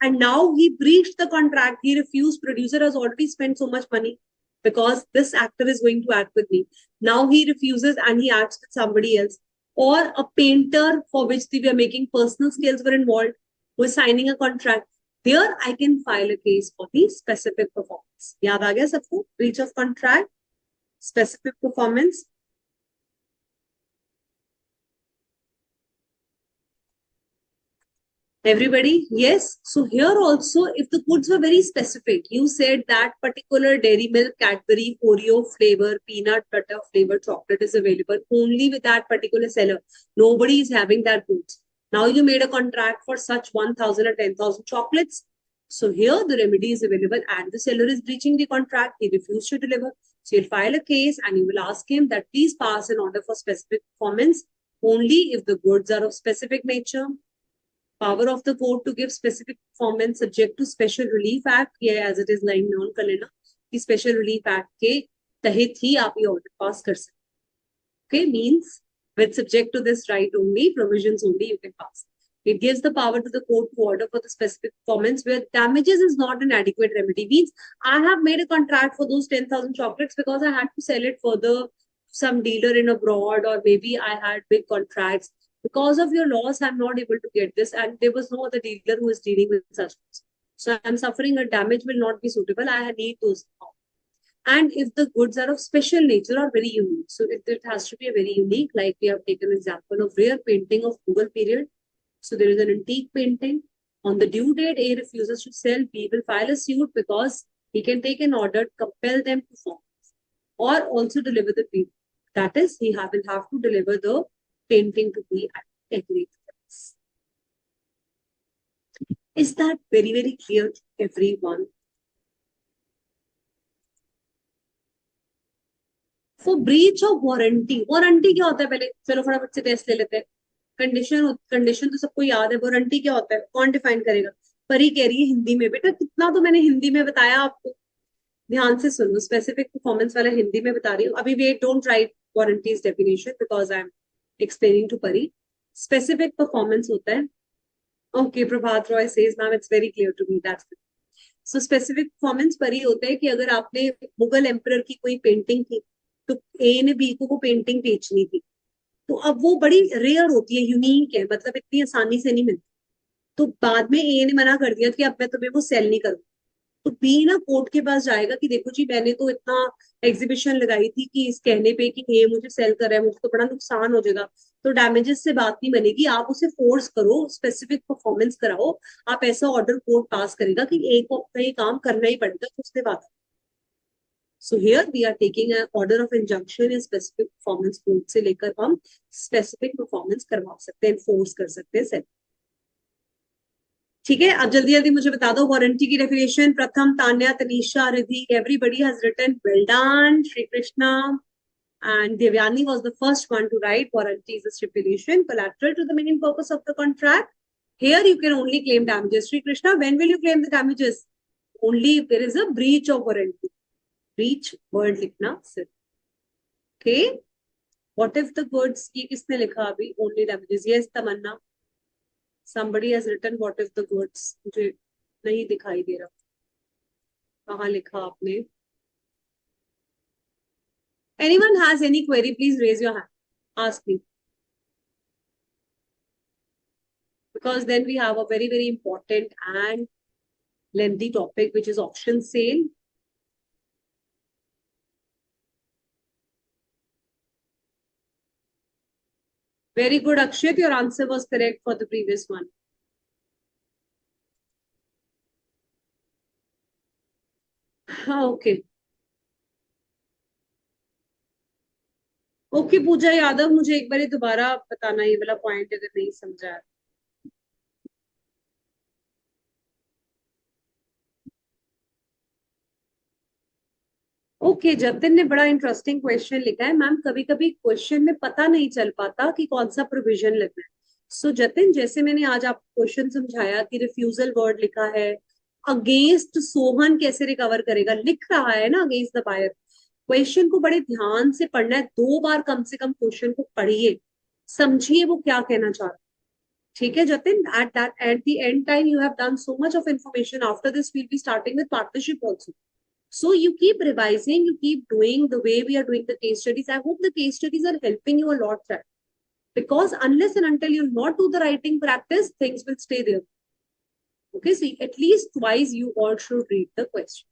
and now he breached the contract. He refuse. Producer has already spent so much money because this actor is going to act with me. Now he refuses and he acts with somebody else. Or a painter for which we are making personal skills were involved was signing a contract. There I can file a case for the specific performance. याद आ गया सबको? Breach of contract, specific performance. Everybody? Yes. So here also, if the goods were very specific, you said that particular dairy milk, Cadbury, Oreo flavor, peanut butter flavor chocolate is available only with that particular seller. Nobody is having that goods. Now you made a contract for such 1,000 or 10,000 chocolates. So here the remedy is available and the seller is breaching the contract. He refused to deliver. So you'll file a case and you will ask him that please pass an order for specific performance only if the goods are of specific nature. Power of the court to give specific performance subject to Special Relief Act, yeah, as it is lying known कर लेना कि Special Relief Act के तहत ही आप ये order pass कर सकते. Okay, means with subject to this right only, provisions only you can pass. It gives the power to the court to order for the specific performance where damages is not an adequate remedy. Means I have made a contract for those 10,000 chocolates because I had to sell it further some dealer in abroad, or maybe I had big contracts. Because of your loss, I'm not able to get this, and there was no other dealer who is dealing with such goods. So I'm suffering a damage will not be suitable. I need those now. And if the goods are of special nature or very unique, so it has to be a very unique, like we have taken an example of rare painting of Mughal period. So there is an antique painting. On the due date, A refuses to sell, B will file a suit because he can take an order, compel them to form, or also deliver the painting. That is, he will have to deliver the painting to be at agreed price. Is that very, very clear to everyone? For breach of warranty. Warranty क्या होता है पहले? चलो फटाफट से test ले लेते हैं. कंडीशन तो सबको याद है. वारंटी क्या होता है? कौन डिफाइन करेगा? परी कह रही है हिंदी में. बेटा कितना तो मैंने हिंदी में बताया आपको. ध्यान से सुनो. स्पेसिफिक परफॉर्मेंस वाला हिंदी में बता रही हूँ. अभी wait, don't write warranties definition because I am explaining to Pari. Specific performance होता है. Okay, Prabhat Roy says, ma'am, it's very clear to me. That's good. So specific performance Pari होता है कि अगर आपने मुगल एम्परर की कोई पेंटिंग थी तो A ने B को वो पेंटिंग बेचनी थी. तो अब वो बड़ी रेयर होती है, यूनिक है, मतलब इतनी आसानी से नहीं मिलती। तो बाद में ए ने मना कर दिया कि अब मैं तुम्हें वो सेल नहीं करूँ। तो बी ना कोर्ट के पास जाएगा कि देखो जी मैंने तो इतना एग्जीबिशन लगाई थी कि इस कहने पे कि ये मुझे सेल कर रहा है, मुझे तो बड़ा नुकसान हो जाएगा। तो डैमेजेस से बात नहीं बनेगी, आप उसे फोर्स करो, स्पेसिफिक परफॉर्मेंस कराओ। आप ऐसा ऑर्डर कोर्ट पास करेगा कि एक को अपना ये काम करना ही पड़ेगा, तो उसने बात। So here we are taking a order of injunction या स्पेसिफिक परफॉर्मेंस कोर्ट से लेकर हम स्पेसिफिक परफॉर्मेंस करवा सकते हैं, फोर्स कर सकते हैं सेल। ठीक है, अब जल्दी जल्दी मुझे बता दो वारंटी की definition. Pratham, Tanya, Tanisha, Riddhi, everybody has written well done, Shri Krishna and Devyani was the first one to write warranty is a stipulation collateral to the main purpose of the contract. Here you can only claim damages. Shri Krishna, when will you claim the damages? Only if there is a breach of warranty. Breach word लिखना सिर्फ. Okay. What if the goods, ये किसने लिखा अभी? Only damages. Yes, Tamannaah. Somebody has written what if the goods. मुझे नहीं दिखाई दे रहा. कहाँ लिखा आपने? Anyone has any query, please raise your hand. Ask me. Because then we have a very, very important and lengthy topic, which is auction sale. Very good, Akshay. Your answer was correct for the previous one. Okay. Okay Pooja Yadav, मुझे एक बार दोबारा बताना ये वाला point अगर नहीं समझा। Okay, Jatin ने बड़ा इंटरेस्टिंग क्वेश्चन लिखा है। मैम कभी कभी क्वेश्चन में पता नहीं चल पाता कि कौन सा प्रोविजन लगना है। सो जतिन, जैसे मैंने आज आपको क्वेश्चन समझाया कि रिफ्यूजल वर्ड लिखा है, अगेंस्ट सोहन कैसे रिकवर करेगा, लिख रहा है ना अगेंस्ट द बायर। क्वेश्चन को बड़े ध्यान से पढ़ना है, 2 बार कम से कम क्वेश्चन को पढ़िए, समझिए वो क्या कहना चाह रहा है। ठीक है Jatin, at the end time you have done so much of information. After this we'll be starting with partnership also. So you keep revising, you keep doing the way we are doing the case studies. I hope the case studies are helping you a lot, chat. Because unless and until you not do the writing practice, things will stay there. Okay, so at least twice you all should read the questions.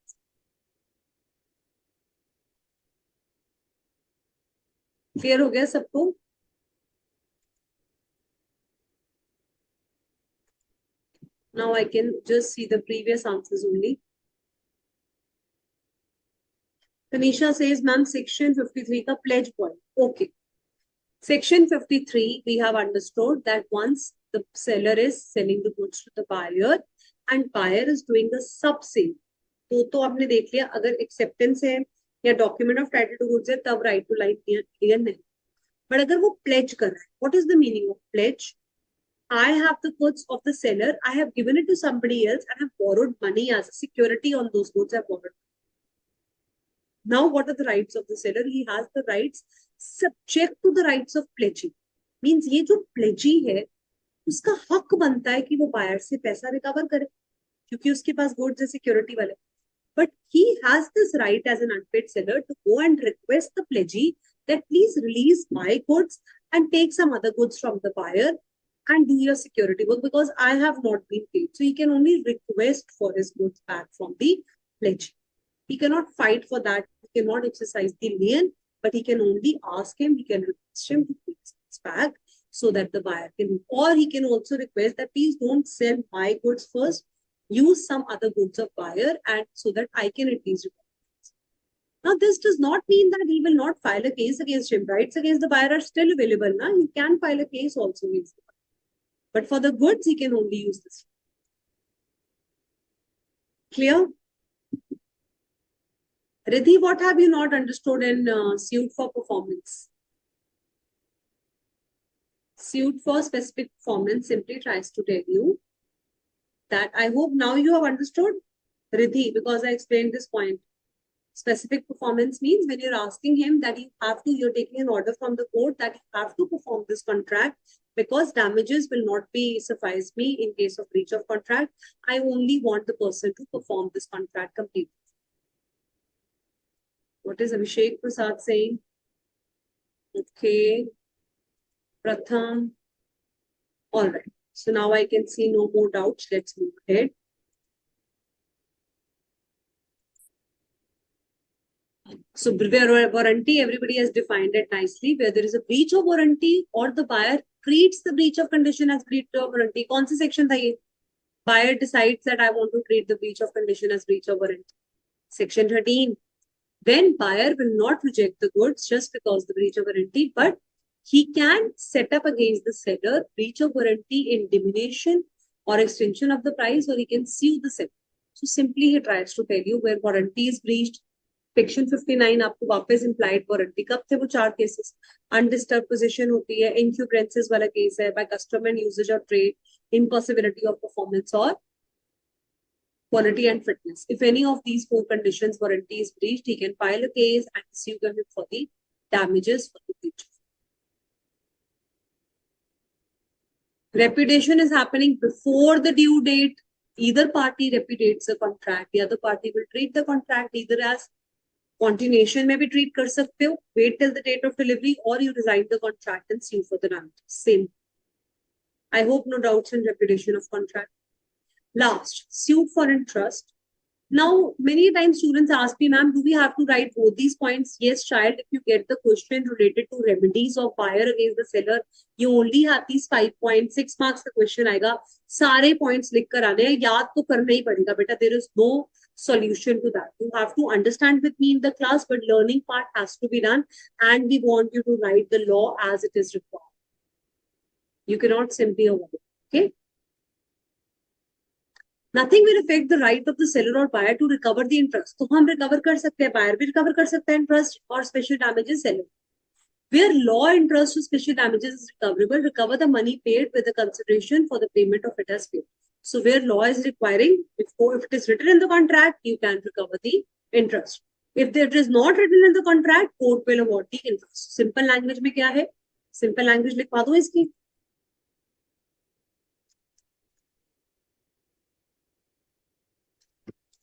Clear हो गया सबको? Now I can just see the previous answers only. Tanisha says, ma'am, section 53 ka pledge point. Okay. Section 53, we have understood that once the seller is selling the goods to the buyer and buyer is doing the sub sale, तो आपने देख लिया, अगर acceptance है या document of title to goods है तब right to lien clear नहीं। बट अगर वो प्लेज कर रहा है, what is the meaning of pledge? I have the goods of the seller, I have given it to somebody else and have borrowed money as a security on those goods I borrowed. Now, what are the rights of the seller? He has the rights subject to the rights of pledging. Means ये जो pledgee है, उसका हक बनता है कि वो buyer से पैसा रिकवर करे, क्योंकि उसके पास goods है सिक्योरिटी वाले. But he has this right as an unpaid seller to go and request the pledgee that please release my goods and take some other goods from the buyer and do your security work because I have not been paid. So he can only request for his goods back from the pledgee. He cannot fight for that. He cannot exercise the lien, but he can only ask him, he can request him to pay his goods back so that the buyer can, or he can also request that please don't sell my goods first, use some other goods of buyer and so that I can at least recover. Now, this does not mean that he will not file a case against him. Rights against the buyer are still available. Now, he can file a case also against the buyer. But for the goods, he can only use this. Clear? Riddhi, what have you not understood in suit for performance? Suit for specific performance simply tries to tell you that I hope now you have understood, Riddhi, because I explained this point. Specific performance means when you're asking him that you have to, you're taking an order from the court that you have to perform this contract because damages will not be suffice me in case of breach of contract. I only want the person to perform this contract completely. What is Abhishek Prasad saying? Okay. Pratham. All right. So now I can see no more doubts. Let's move ahead. So warranty, everybody has defined it nicely, where there is a breach of warranty or the buyer treats the breach of condition as breach of warranty. कौन सी section था ये? Buyer decides that I want to treat the breach of condition as breach of warranty. Section 13. Then buyer will not reject the goods just because the breach of warranty, but he can set up against the seller breach of warranty in diminution or extension of the price, or he can sue the seller. So simply he tries to tell you where warranty is breached. Section 59 आपको वापस implied warranty कब थे वो 4 cases. Undisturbed position होती है, इनक्यूब्रेंसेस वाला case है, by customer and usages of trade, impossibility of performance और quality and fitness. If any of these 4 conditions warranty is breached, he can file a case and sue them for the damages for the breach. Repudiation is happening before the due date. Either party repudiates the contract. The other party will treat the contract either as continuation में भी treat कर सकते हो, wait till the date of delivery, or you resign the contract and sue for the damages. Same. I hope no doubts in repudiation of contract. Last, suit for interest. Now, many times students ask me, ma'am, do we have to write both these points? Yes, child, if you get the question related to remedies of buyer against the seller, you only have these 5 points, 6 marks the question आएगा. सारे points लिख कर आने हैं, याद तो करना ही पड़ेगा बेटा. There is no solution to that. You have to understand with me in the class, but learning part has to be done, and we want you to write the law as it is required. You cannot simply avoid it. Okay? Nothing will affect the right of the seller or buyer to recover the interest. तो हम recover कर सकते हैं, buyer भी recover कर सकता है interest or special damages seller. Where law interest or special damages is recoverable, recover the money paid with the consideration for the payment of it as paid. So where law is requiring, if it is written in the contract, you can recover the interest. If it is not written in the contract, court will award the interest. Simple language में क्या है? Simple language लिखवा दो इसकी.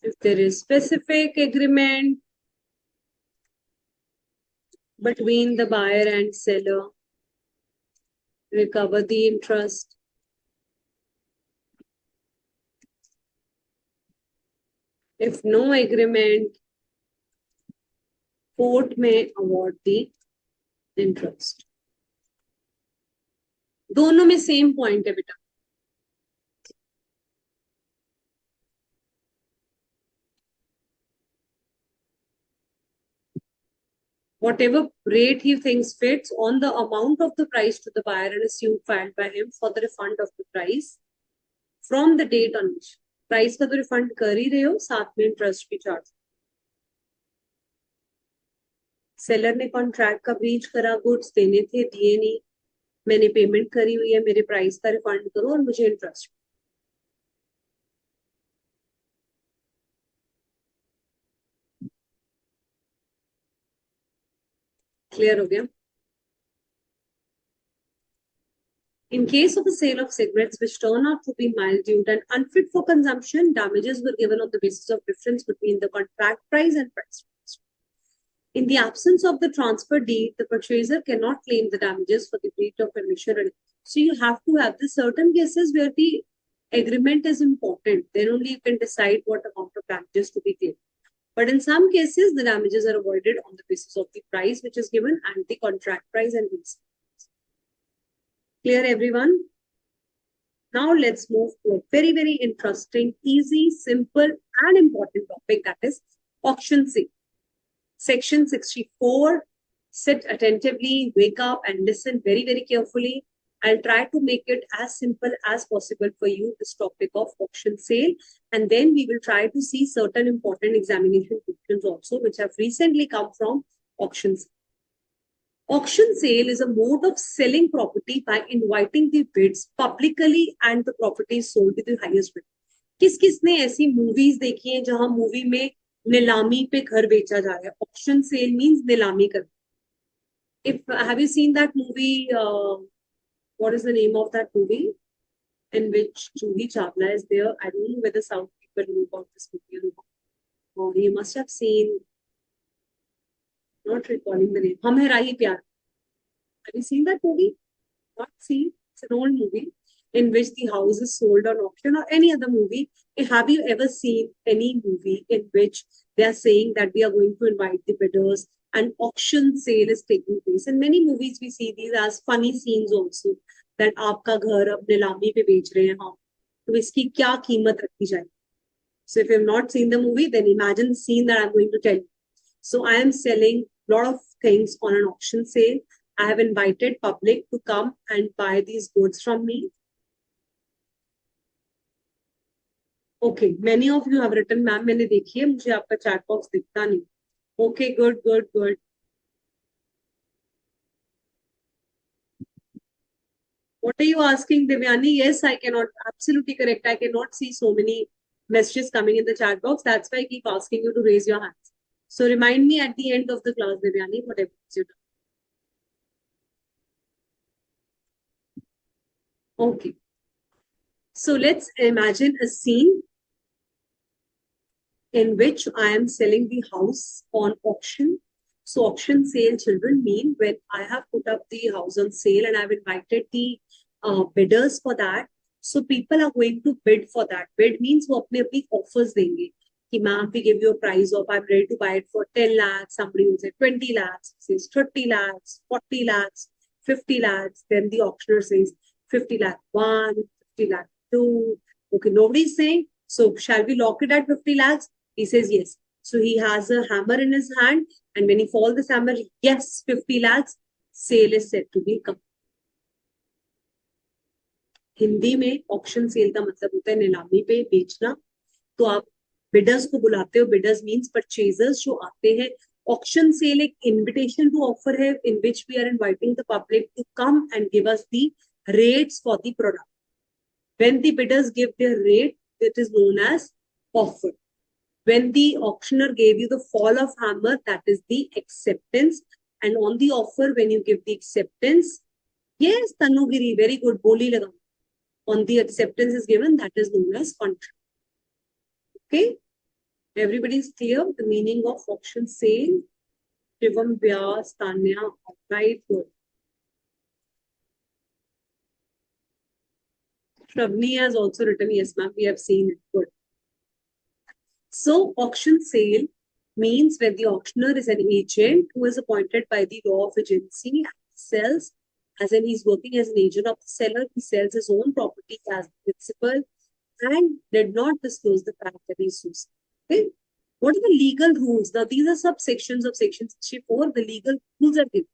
If there is specific agreement between the buyer and seller, recover the interest. If no agreement, court may award the interest. दोनों में same point है बेटा. Whatever rate he thinks fits on the amount of the price to the buyer and a suit filed by him for the refund of the price from the date on which price का तो refund कर ही रहे हो, साथ में interest भी charge. Seller ने contract का ब्रीच करा, गुड्स देने थे, दिए नहीं, मैंने पेमेंट करी हुई है, मेरे प्राइस का रिफंड करो और मुझे इंटरेस्ट. क्लियर हो गया? In case of a sale of cigarettes which turn out to be mildewed and unfit for consumption, damages were given on the basis of difference between the contract price and price. In the absence of the transfer deed, the purchaser cannot claim the damages for the breach of permission. So you have to have the certain cases where the agreement is important. Then only you can decide what amount of damages to be claimed. But in some cases, the damages are avoided on the basis of the price which is given and the contract price and resale. Clear, everyone? Now let's move to a very, very interesting, easy, simple, and important topic, that is auction sale. Section 64. Sit attentively, wake up and listen very, very carefully. I'll try to make it as simple as possible for you, this topic of auction sale. And then we will try to see certain important examination questions also, which have recently come from auction sale. Auction sale is a mode of selling property by inviting the bids publicly and the property is sold with the highest bid. किस-किसने ऐसी movies देखी हैं जहां movie में नीलामी पे घर बेचा जा रहा है? Auction sale means नीलामी करना. If have you seen that movie? What is the name of that movie? In which Juhi Chawla is there. I don't know whether South people know about this movie or not. Oh, you must have seen. Not recalling the name. हम है राही प्यार. Have you seen that movie? not seen, it's an old movie in which the house is sold on auction, or any other movie. Have you ever seen any movie in which they are saying that we are going to invite the bidders and auction sale is taking place? In many movies, we see these as funny scenes also, that आपका घर अब नीलामी पे बेच रहे हैं हम, तो इसकी क्या कीमत रखी जाए. So if you have not seen the movie, then imagine the scene that I'm going to tell you. So I am selling a lot of things on an auction sale. I have invited public to come and buy these goods from me. Okay, many of you have written, ma'am, मैंने देखी है, मुझे आपका chat box दिखता नहीं. Okay, good, good, good. What are you asking, Devyani? Yes, I cannot, absolutely correct. I cannot see so many messages coming in the chat box. That's why I keep asking you to raise your hands. So remind me at the end of the class, Devyani, whatever you do. Okay. So let's imagine a scene in which I am selling the house on auction. So auction sale, children, mean when I have put up the house on sale and I've invited the bidders for that. So people are going to bid for that. Bid means वो अपने अपनी offers देंगे कि ma'am, we give you a price of, I'm ready to buy it for 10 lakhs. Somebody will say 20 lakhs, says 30 lakhs, 40 lakhs, 50 lakhs. Then the auctioneer says 50 lakh 1, 50 lakh 2. Okay, nobody's saying. So shall we lock it at 50 lakhs? He says yes. So he has a hammer in his hand, and when he falls this hammer, yes, 50 lakhs, sale is said to be complete. Hindi में auction cell का मतलब होता है नीलामी पे बेचना. तो आप बिडर्स को बुलाते हो. बिडर्स मींस परचेजर्स जो आते हैं. ऑक्शन सेल एक इनविटेशन टू ऑफर है in which we are inviting the public to come and give us the rates for the product. When the bidders give their rate, it is known as offer. When the auctioneer gave you the fall of hammer, that is the acceptance. And on the offer, when you give the acceptance, yes, Tanugiri, very good, boli laga. On the acceptance is given, that is known as contract. Okay? Everybody is clear the meaning of auction sale? Shivam, Vyas, Tanya, right? Good. Shravani has also written, yes, ma'am, we have seen it. Good. So, auction sale means when the auctioneer is an agent who is appointed by the law of agency and sells, as in he's working as an agent of the seller, he sells his own property as the principal and did not disclose the fact that he's using. Okay? What are the legal rules? Now, these are subsections of section 64. The legal rules are given.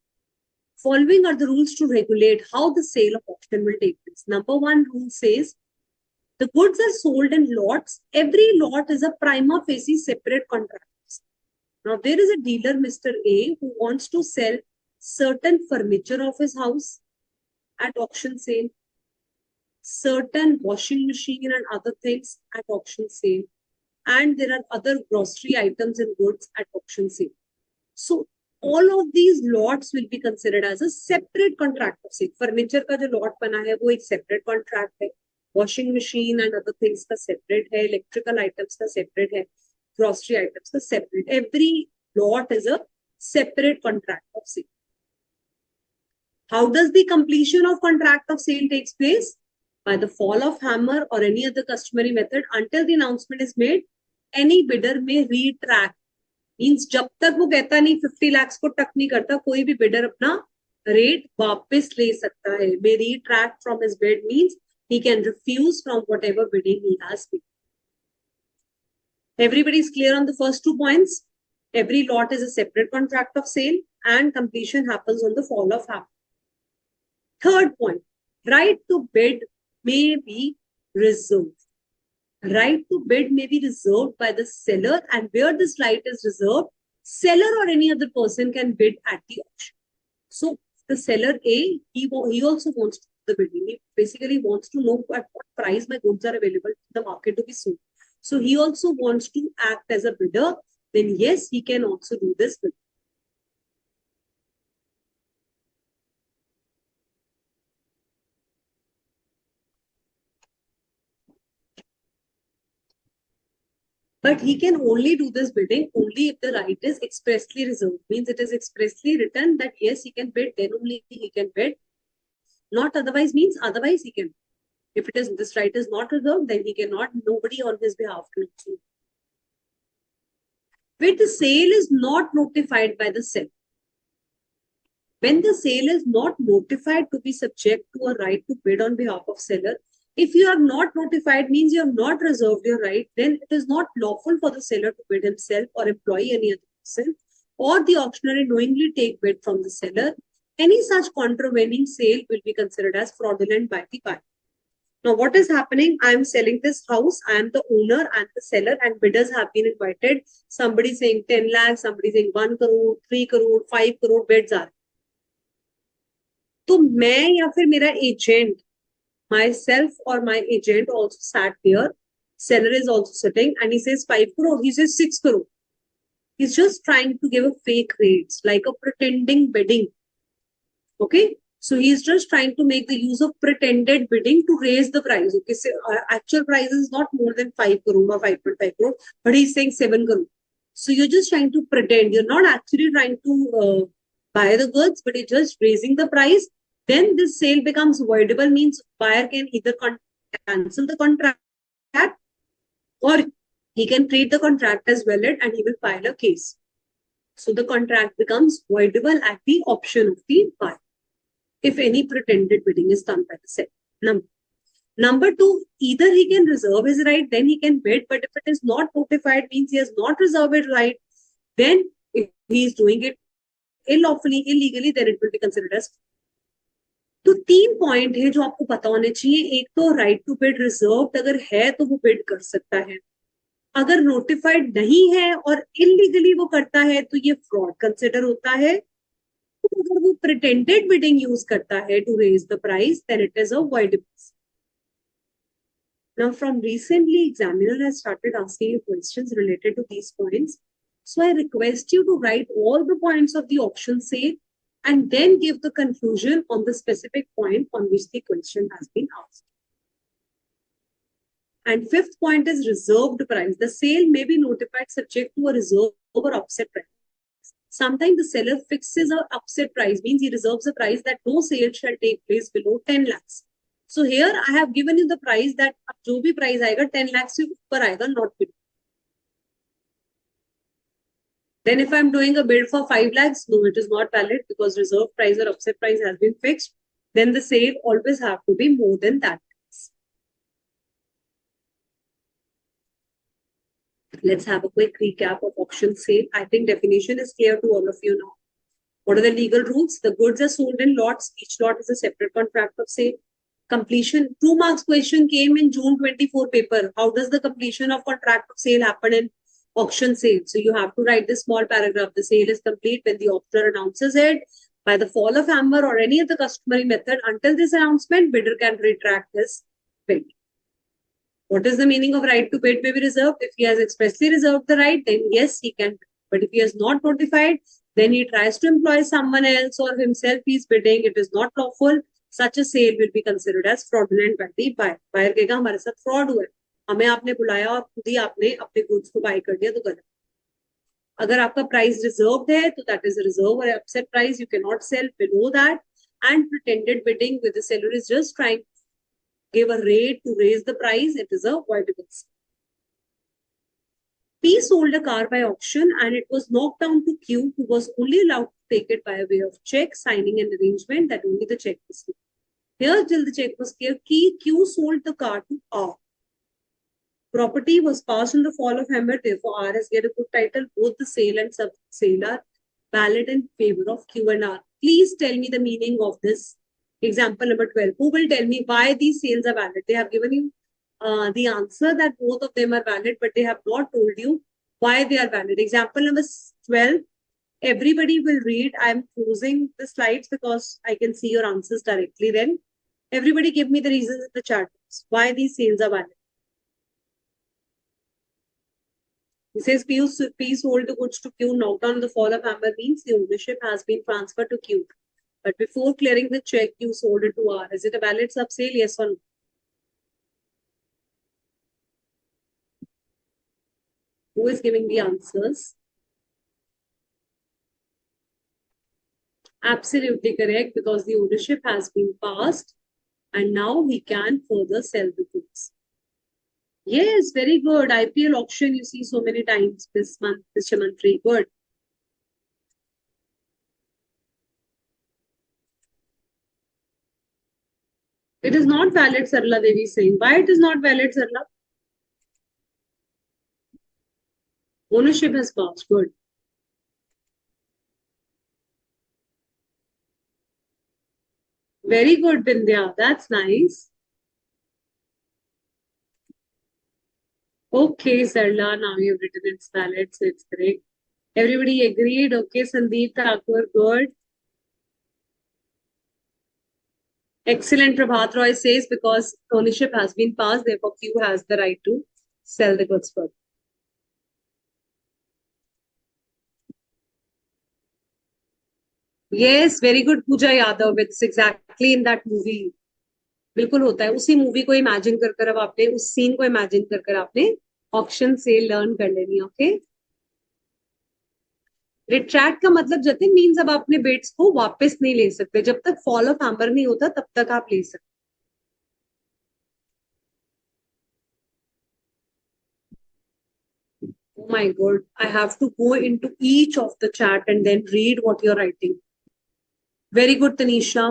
Following are the rules to regulate how the sale of auction will take place. Number one rule says, the goods are sold in lots. Every lot is a prima facie separate contract. Now, there is a dealer, Mr. A, who wants to sell certain furniture of his house at auction sale, certain washing machine and other things at auction sale, and there are other grocery items and goods at auction sale. So, all of these lots will be considered as a separate contract of sale. Furniture का जो lot बना है वो एक separate contract है. Washing machine and other things का separate है. Electrical items का separate है. Grocery items का separate. Every lot is a separate contract of sale. How does the completion of contract of sale takes place? By the fall of hammer or any other customary method until the announcement is made. Any bidder may retract. Means जब तक वो कहता नहीं 50 lakhs को टक नहीं करता, कोई भी bidder अपना rate वापस ले सकता है. May retract from his bid means he can refuse from whatever bidding he has bid. Everybody is clear on the first 2 points? Every lot is a separate contract of sale and completion happens on the fall of hammer. Third point, right to bid may be reserved. Right to bid may be reserved by the seller, and where this right is reserved, seller or any other person can bid at the auction. So the seller A, he also wants to do the bidding. He basically wants to know at what price my goods are available in the market to be sold. So he also wants to act as a bidder. Then yes, he can also do this bidding. But he can only do this bidding only if the right is expressly reserved. Means it is expressly written that yes, he can bid, then only he can bid. Not otherwise means otherwise he can. If it is this right is not reserved, then he cannot, nobody on his behalf can do. Where the sale is not notified by the seller. When the sale is not notified to be subject to a right to bid on behalf of seller, if you are not notified means you have not reserved your right, then it is not lawful for the seller to bid himself or employ any other person, or the auctioneer knowingly take bid from the seller. Any such contravening sale will be considered as fraudulent by the buyer. Now, what is happening? I am selling this house. I am the owner and the seller, and bidders have been invited. Somebody saying 10 lakhs, somebody saying 1 crore, 3 crore, 5 crore bids are. तो मैं या फिर मेरा agent, myself or my agent also sat here. Seller is also sitting and he says 5 crore, he says 6 crore. He's just trying to give a fake rates, like a pretending bidding. Okay, so he's just trying to make the use of pretended bidding to raise the price. Okay, so actual price is not more than 5 crore or 5.5 crore, but he's saying 7 crore. So you're just trying to pretend. You're not actually trying to buy the goods, but you're just raising the price. Then this sale becomes voidable, means buyer can either cancel the contract or he can treat the contract as valid and he will file a case. So the contract becomes voidable at the option of the buyer if any pretended bidding is done by the seller. Number two, either he can reserve his right, then he can bid, but if it is not notified, means he has not reserved his right, then if he is doing it illawfully, illegally, then it will be considered as. तो 3 point है जो आपको पता होने चाहिए. एक तो right to bid reserved अगर है तो वो बिड कर सकता है. अगर नोटिफाइड नहीं है और इलीगली वो करता है तो ये फ्रॉड कंसिडर होता है. अगर वो प्रिटेंडेड बिडिंग यूज करता है to raise the price, then it is a voidable. Now, from recently, examiner has started asking you questions related to these points. So I request you to write all the points of the auction sale and then give the conclusion on the specific point on which the question has been asked. And fifth point is reserved price. The sale may be notified subject to a reserve or upset price. Sometimes the seller fixes an upset price, means he reserves a price that no sale shall take place below 10 lakhs. So here I have given you the price that जो भी price आएगा 10 lakhs से ऊपर आएगा, not below. Then if I'm doing a bid for 5 lakhs, no, it is not valid because reserve price or upset price has been fixed. Then the sale always have to be more than that. Let's have a quick recap of auction sale. I think definition is clear to all of you now. What are the legal rules? The goods are sold in lots. Each lot is a separate contract of sale. Completion. 2 marks question came in June 24 paper. How does the completion of contract of sale happen in auction sale? So you have to write this small paragraph. The sale is complete when the auctioneer announces it by the fall of hammer or any other customary method. Until this announcement, bidder can retract his bid. What is the meaning of right to bid may be reserved? If he has expressly reserved the right, then yes, he can. But if he has not notified, then he tries to employ someone else or himself he is bidding. It is not lawful. Such a sale will be considered as fraudulent by the buyer. Buyer कहेगा हमारे साथ fraud हुआ है. हमें आपने बुलाया और खुद ही आपने अपने goods को buy कर दिया तो गलत. अगर आपका price reserved है तो that is a reserve or upset price. You cannot sell below that. And pretended bidding with the seller is just trying to give a rate to raise the price. It is a voidable sale. P sold a car by auction and it was knocked down to Q, who was only allowed to take it by way of check, signing an arrangement that only the check was clear. Here, till the check was clear, Q sold the car to R. Property was passed in the fall of hammer, therefore R has get a good title. Both the sale and sub-sale are valid in favor of Q and R. Please tell me the meaning of this. Example number 12. Who will tell me why these sales are valid? They have given you the answer that both of them are valid, but they have not told you why they are valid. Example number 12. Everybody will read. I am closing the slides because I can see your answers directly then. Everybody give me the reasons in the chat box why these sales are valid. He says P sold the goods to Q, knocked down the fall of hammer means the ownership has been transferred to Q. But before clearing the check, Q sold it to R. Is it a valid sub-sale? Yes or no? Who is giving the answers? Absolutely correct, because the ownership has been passed and now he can further sell the goods. Yes, very good. IPL auction you see so many times this month, Mr. Mantri. Good. It is not valid, Sarla Devi is saying. Why it is not valid, Sarla? Ownership has passed. Good. Very good, Bindya. That's nice. Okay, Sarla. Now you've written it's valid, so it's correct. Everybody agreed. Okay, Sandeep Thakur. Good. Excellent. Prabhat Roy says because ownership has been passed, therefore Q has the right to sell the goods further. Yes, very good, Pooja Yadav. It's exactly in that movie. बिल्कुल होता है उसी movie को imagine कर कर अब आपने उस सीन को इमेजिन कर कर आपने ऑप्शन से लर्न कर लेनी है ओके रिट्रैक्ट का मतलब जतिन मीन्स अब अपने बेट्स को वापस नहीं ले सकते जब तक फॉल ऑफ हैमर नहीं होता तब तक आप ले सकते Oh my god, I have to go into each of the chat and then read what you're writing. Very good, Tanisha.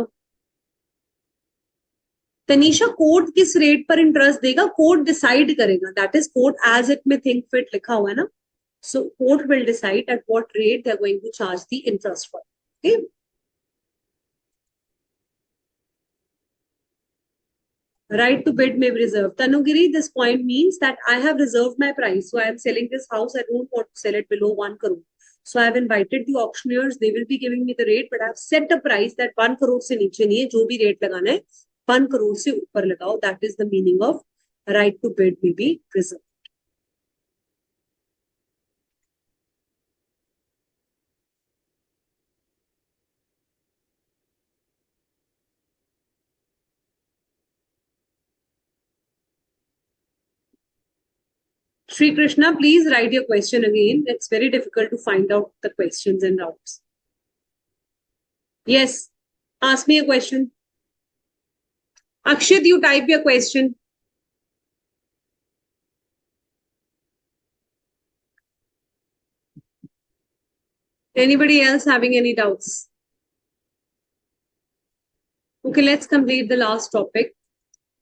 Tanisha court किस रेट पर इंटरेस्ट देगा कोर्ट डिसाइड करेगा that is court as it may think fit लिखा हुआ है ना so court will decide at what rate they are going to charge the interest for okay right to bid may be reserved. Tanugiri, this point means that I have reserved my price. So I am selling this house. I don't want to sell it below 1 crore. So I have invited the auctioneers. They will be giving me the rate, but I have set a price that 1 crore se niche nahi hai. Jo bhi rate lagana hai, 1 crore se upar lagao. That is the meaning of right to bid may be reserved. Sri Krishna, please write your question again. It's very difficult to find out the questions and doubts. Yes, ask me a question. Akshit, you type your question. Anybody else having any doubts? Okay, let's complete the last topic.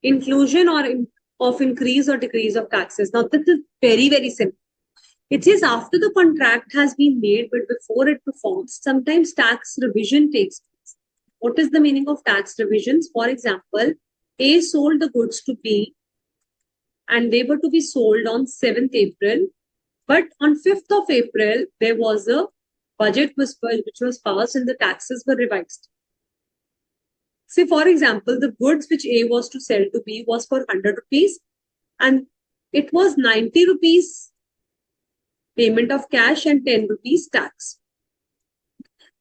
Inclusion of increase or decrease of taxes. Now, this is very, very simple. It says after the contract has been made, but before it performs, sometimes tax revision takes place. What is the meaning of tax revisions? For example, A sold the goods to B and they were to be sold on 7th April. But on 5th of April, there was a budget which was passed and the taxes were revised. Say, for example, the goods which A was to sell to B was for 100 rupees and it was 90 rupees payment of cash and 10 rupees tax.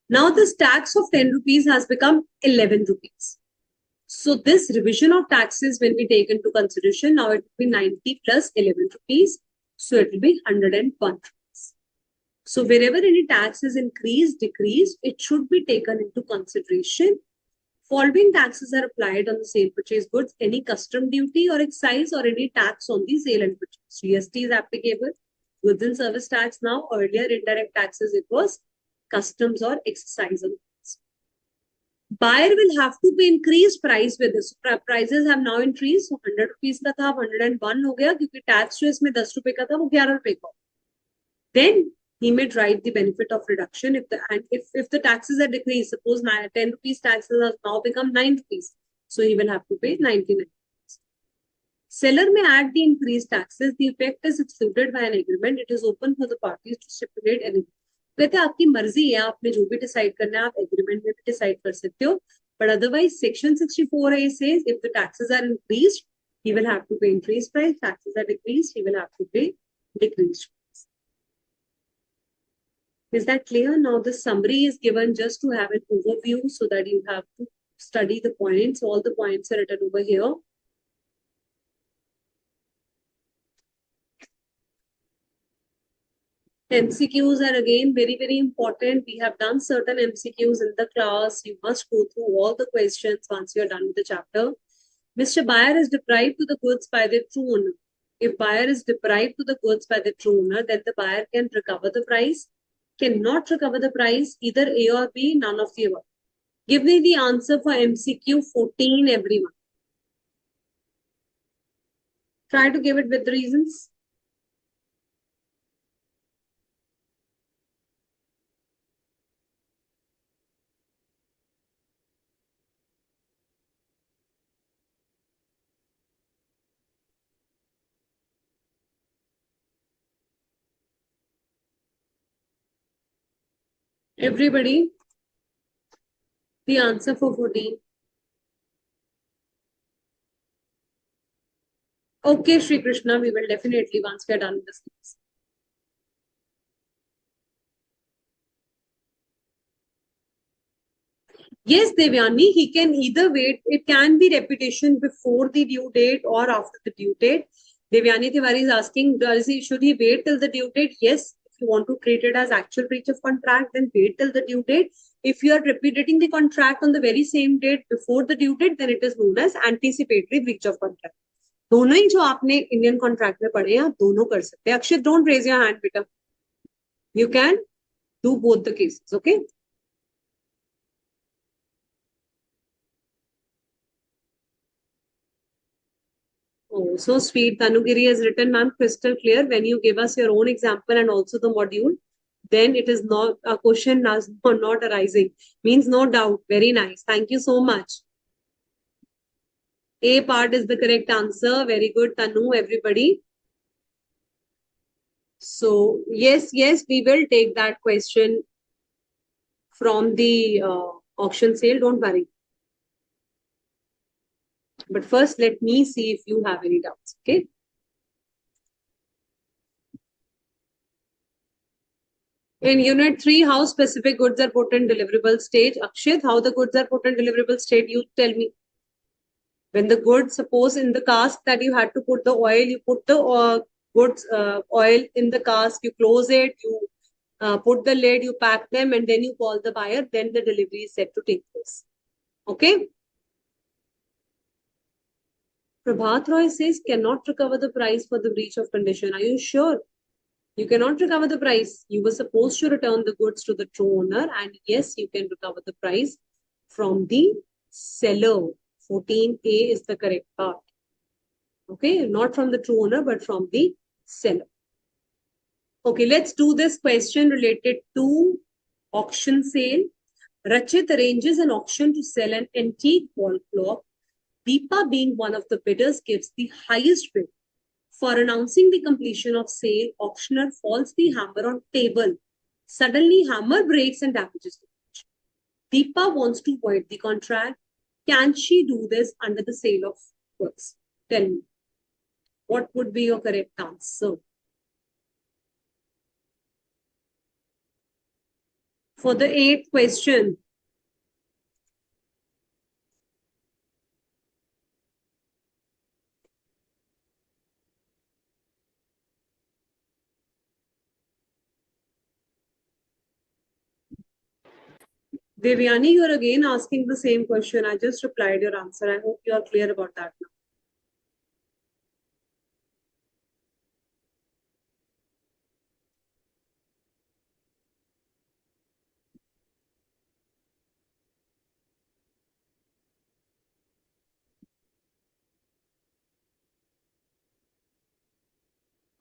Now this tax of 10 rupees has become 11 rupees. So this revision of taxes when we take into consideration, now it will be 90 plus 11 rupees. So it will be 101 rupees. So wherever any tax is increased, decreased, it should be taken into consideration. Following taxes are applied on the sale purchase goods, any custom duty or excise or any tax on the sale and purchase. GST is applicable. Goods and service tax now, earlier indirect taxes, it was customs or excise. Buyer will have to pay increased price with this. Prices have now increased. So 100 rupees का था 101 हो गया क्योंकि tax जो इसमें 10 रुपए का था वो 11 रुपए का. Then he may drive the benefit of reduction if the taxes are decreased. Suppose 10 rupees taxes have now become 9 rupees. So he will have to pay 99. Seller may add the increased taxes. The effect is excluded by an agreement. It is open for the parties to stipulate anything. कहते हैं आपकी मर्जी है आपने जो भी decide करना है आप एग्रीमेंट में भी डिसाइड कर सकते हो but otherwise section 64A says if the taxes are increased he will have to pay increased price, taxes are decreased he will have to pay decreased price. Is that clear? Now the summary is given just to have an overview so that you have to study the points. All the points are written over here. MCQs are again very, very important. We have done certain MCQs in the class. You must go through all the questions once you're done with the chapter. Mr. Buyer is deprived to the goods by the true owner. If buyer is deprived to the goods by the true owner, then the buyer can recover the price, cannot recover the price, either A or B, none of the above. Give me the answer for MCQ 14, everyone. Try to give it with the reasons. Everybody, the answer for 14. Okay, Shri Krishna, we will definitely once we are done with this class. Yes, Devyani, he can either wait. It can be repetition before the due date or after the due date. Devyani Tiwari is asking, should he wait till the due date? Yes. If you want to treat it as actual breach of contract, then wait till the due date. If you are repeating the contract on the very same date before the due date, then it is known as anticipatory breach of contract. दोनों ही जो आपने Indian contract में पढ़े हैं आप दोनों कर सकते हैं. Akshit, don't raise your hand बेटा. You can do both the cases, okay? Oh, so sweet. Tanugiri has written, ma'am, crystal clear. When you give us your own example and also the module, then it is not a question not arising. Means no doubt. Very nice. Thank you so much. A part is the correct answer. Very good, Tanu, everybody. So, yes, we will take that question from the auction sale. Don't worry. But first, let me see if you have any doubts, okay? In unit 3, how specific goods are put in deliverable stage? Akshit, how the goods are put in deliverable state? You tell me. When the goods, suppose in the cask that you had to put the oil, you put the goods oil in the cask, you close it, you put the lid, you pack them, and then you call the buyer, then the delivery is set to take place. Okay? Prabhat Roy says, cannot recover the price for the breach of condition. Are you sure? You cannot recover the price. You were supposed to return the goods to the true owner, and yes, you can recover the price from the seller. 14A is the correct part. Okay, not from the true owner, but from the seller. Okay, let's do this question related to auction sale. Rachit arranges an auction to sell an antique wall clock. Deepa, being one of the bidders, gives the highest bid. For announcing the completion of sale, auctioneer falls the hammer on table. Suddenly, hammer breaks and damages the watch. Deepa wants to void the contract. Can she do this under the sale of goods? Tell me. What would be your correct answer? For the 8th question, Devyani, you're again asking the same question. I just replied your answer. I hope you are clear about that now.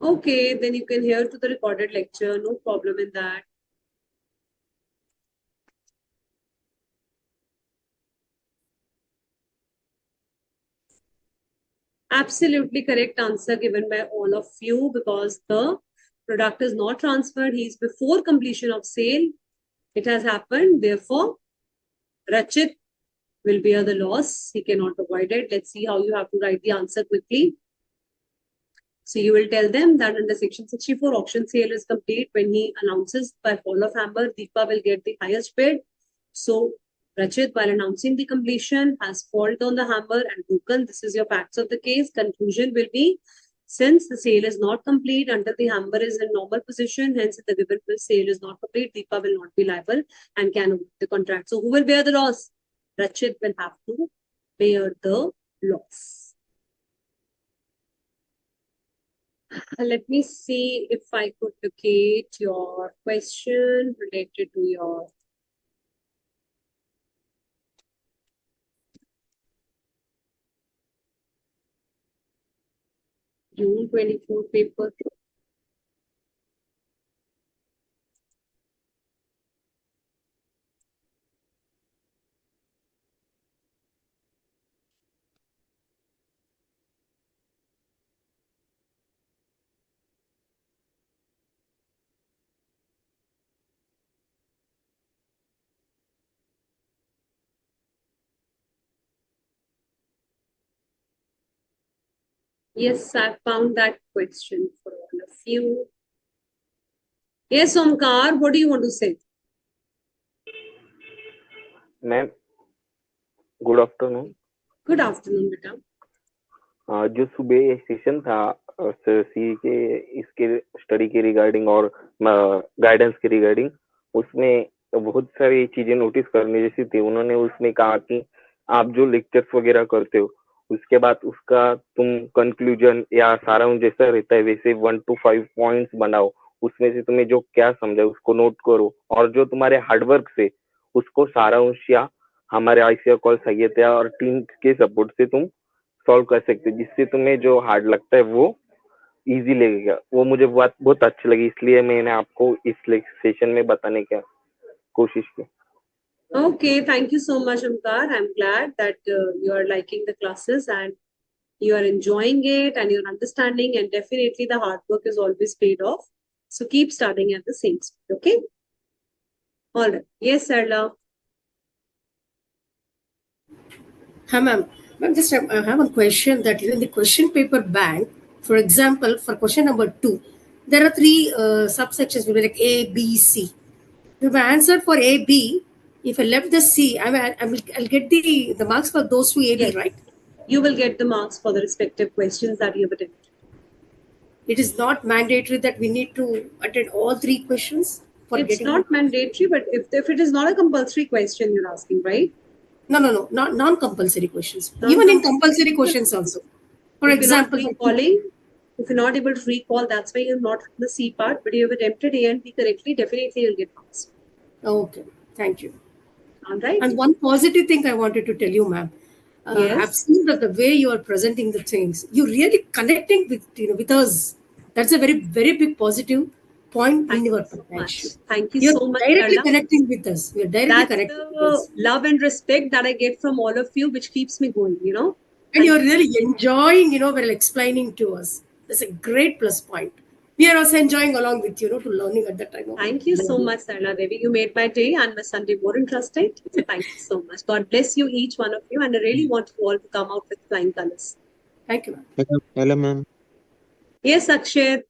Okay, then you can hear to the recorded lecture. No problem in that. Absolutely correct answer given by all of you, because the product is not transferred. He is before completion of sale. It has happened. Therefore, Rachit will bear the loss. He cannot avoid it. Let's see how you have to write the answer quickly. So you will tell them that under section 64, auction sale is complete when he announces by fall of hammer, Deepa will get the highest bid. So Rachit, while announcing the completion, has fallen on the hammer and broken. This is your facts of the case. Conclusion will be Since the sale is not complete until the hammer is in normal position, hence if the given sale is not complete, Deepa will not be liable and can avoid the contract. So who will bear the loss? Rachit will have to bear the loss. Let me see if I could locate your question related to your June 24 paper. Yes, I found that question for all of you. Yes, Omkar, what do you want to say? Ma'am good afternoon. Good afternoon, beta. जो सुबह session था सी के इसके study के regarding और guidance के regarding, उसमें बहुत सारी चीजें नोटिस करने जैसी थी। उन्होंने उसमें कहा कि आप जो लेक्चर्स वगैरह करते हो उसके बाद उसका तुम कंक्लूजन या सारांश जैसा रहता है वैसे 1 to 5 पॉइंट्स बनाओ, उसमें से तुम्हें जो क्या समझा उसको नोट करो और जो तुम्हारे हार्डवर्क से उसको सारांश या हमारे आईसीआई कॉल सैयद और टीम के सपोर्ट से तुम सॉल्व कर सकते, जिससे तुम्हें जो हार्ड लगता है वो इजी लगेगा। वो मुझे बात बहुत अच्छी लगी, इसलिए मैंने आपको इस सेशन में बताने की कोशिश की। Okay, thank you so much, Omkar. I'm glad that you are liking the classes and you are enjoying it and you're understanding, and definitely the hard work is always paid off. So keep studying at the same speed, okay? All right. Yes, Sarla. Hi, ma'am. Ma'am, just I have a question that in the question paper bank, for example, for question number 2, there are 3 subsections, will be like A, B, C. If I answered for A, B, if I left the C, I'll get the marks for those two A, B, Yes. right? You will get the marks for the respective questions that you have attended. It is not mandatory that we need to attend all 3 questions for It's getting. not mandatory, but if it is not a compulsory question you're asking, right? No, not non-compulsory questions. Even in compulsory questions also. For example, if you're not able to recall, that's why you're not in the C part, but you have attempted A and B correctly, definitely you'll get marks. Okay, thank you. All right. And one positive thing I wanted to tell you, ma'am. Yes. I've seen that the way you are presenting the things, you're really connecting with us. That's a very, very big positive point in your presentation. Thank you You're so much, directly Sarla. connecting with us. You're directly That's connecting the with us. love and respect that I get from all of you, which keeps me going, you know. And you're really enjoying, while explaining to us. That's a great plus point. We are also enjoying along with you, to learning at that time. Thank you so much, Sarla Devi. You made my day and my Sunday more interesting. So thank you so much. God bless you, each one of you. And I really want you all to come out with flying colors. Thank you, ma'am. Hello, ma'am. Yes, Akshay.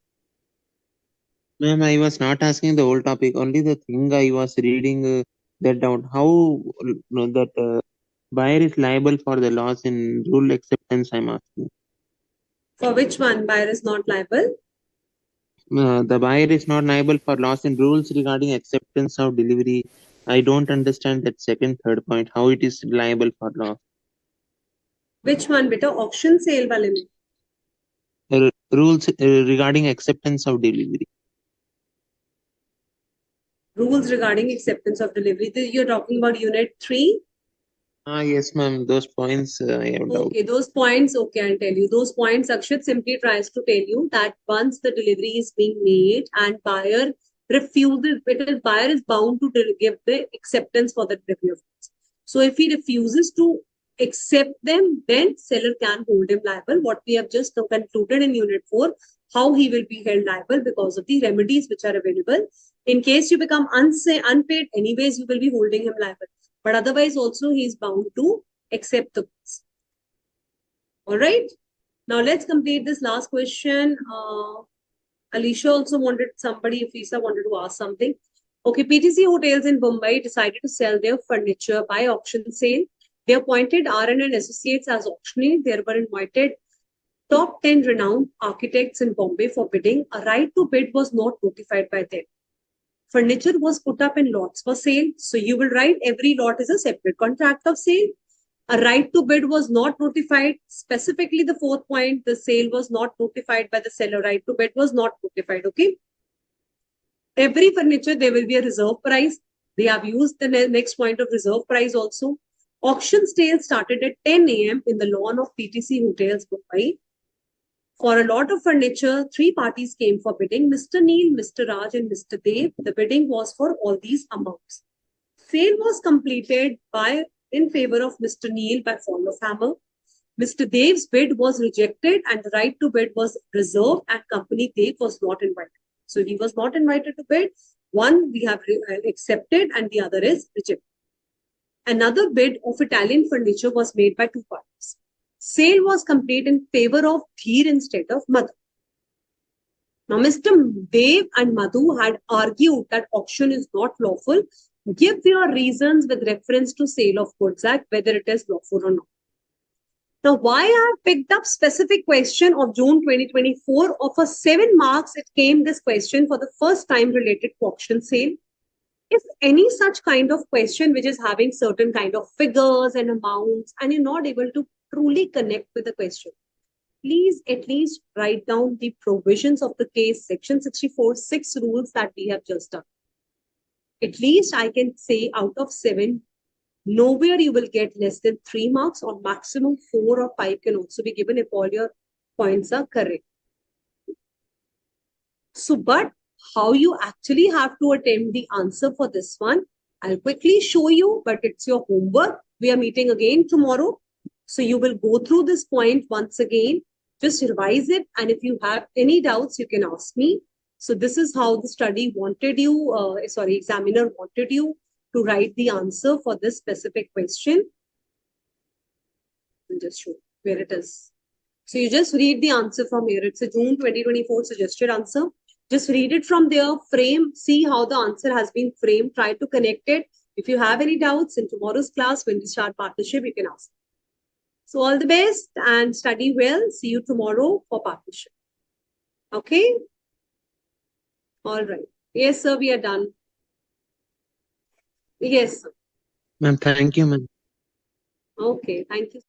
Ma'am, I was not asking the whole topic, only the thing I was reading that down. How that buyer is liable for the loss in rule acceptance, I'm asking. For which one? Buyer is not liable? The buyer is not liable for loss in rules regarding acceptance of delivery. I don't understand that third point, how it is liable for loss. Which one, beta? Auction sale wale mein? Rules regarding acceptance of delivery. Rules regarding acceptance of delivery. You're talking about unit 3? Yes, ma'am. Those points I have doubt. Okay, those points, okay, I'll tell you. Those points, Akshat simply tries to tell you that once the delivery is being made and buyer refuses, buyer is bound to give the acceptance for the delivery of goods. So if he refuses to accept them, then seller can hold him liable. What we have just concluded in unit 4, how he will be held liable because of the remedies which are available. In case you become unpaid, anyways, you will be holding him liable. But otherwise also he is bound to accept the goods. All right. Now let's complete this last question. Alicia also wanted somebody, Fisa wanted to ask something. Okay, PTC hotels in Mumbai decided to sell their furniture by auction sale. They appointed RN and Associates as auctioneer. They were invited top 10 renowned architects in Bombay for bidding. A right to bid was not notified by them. Furniture was put up in lots for sale. So you will write every lot is a separate contract of sale. A right to bid was not notified. Specifically, the fourth point, the sale was not notified by the seller. Right to bid was not notified. Okay. Every furniture, there will be a reserve price. They have used the next point of reserve price also. Auction sale started at 10 a.m. in the lawn of PTC Hotels, Mumbai. For a lot of furniture, 3 parties came for bidding, Mr. Neil, Mr. Raj and Mr. Dev. The bidding was for all these amounts. Sale was completed in favor of Mr. Neil by fall of hammer. Mr. Dev's bid was rejected and the right to bid was reserved and company Dev was not invited. So he was not invited to bid. One we have accepted and the other is rejected. Another bid of Italian furniture was made by 2 parties. Sale was complete in favor of Dheer instead of Madhu. Now, Mr. Dev and Madhu had argued that auction is not lawful. Give your reasons with reference to Sale of Goods Act, whether it is lawful or not. Now, why I have picked up specific question of June 2024 of a 7 marks, it came this question for the first time related to auction sale. If any such kind of question which is having certain kind of figures and amounts and you're not able to truly connect with the question, please at least write down the provisions of the case, section 64(6) rules that we have just done. At least I can say out of 7, nowhere you will get less than 3 marks or maximum 4 or 5 can also be given if all your points are correct. So, but how you actually have to attempt the answer for this one, I'll quickly show you, but it's your homework. We are meeting again tomorrow. So you will go through this point once again, just revise it. And if you have any doubts, you can ask me. So this is how the study wanted you, examiner wanted you to write the answer for this specific question. I'll just show where it is. So you just read the answer from here. It's a June 2024 suggested answer. Just read it from there, frame, see how the answer has been framed, try to connect it. If you have any doubts in tomorrow's class, when we start partnership, you can ask. So all the best and study well. See you tomorrow for partnership. Okay? All right. Yes, sir, we are done. Yes, sir. Ma'am, thank you, ma'am. Okay, thank you.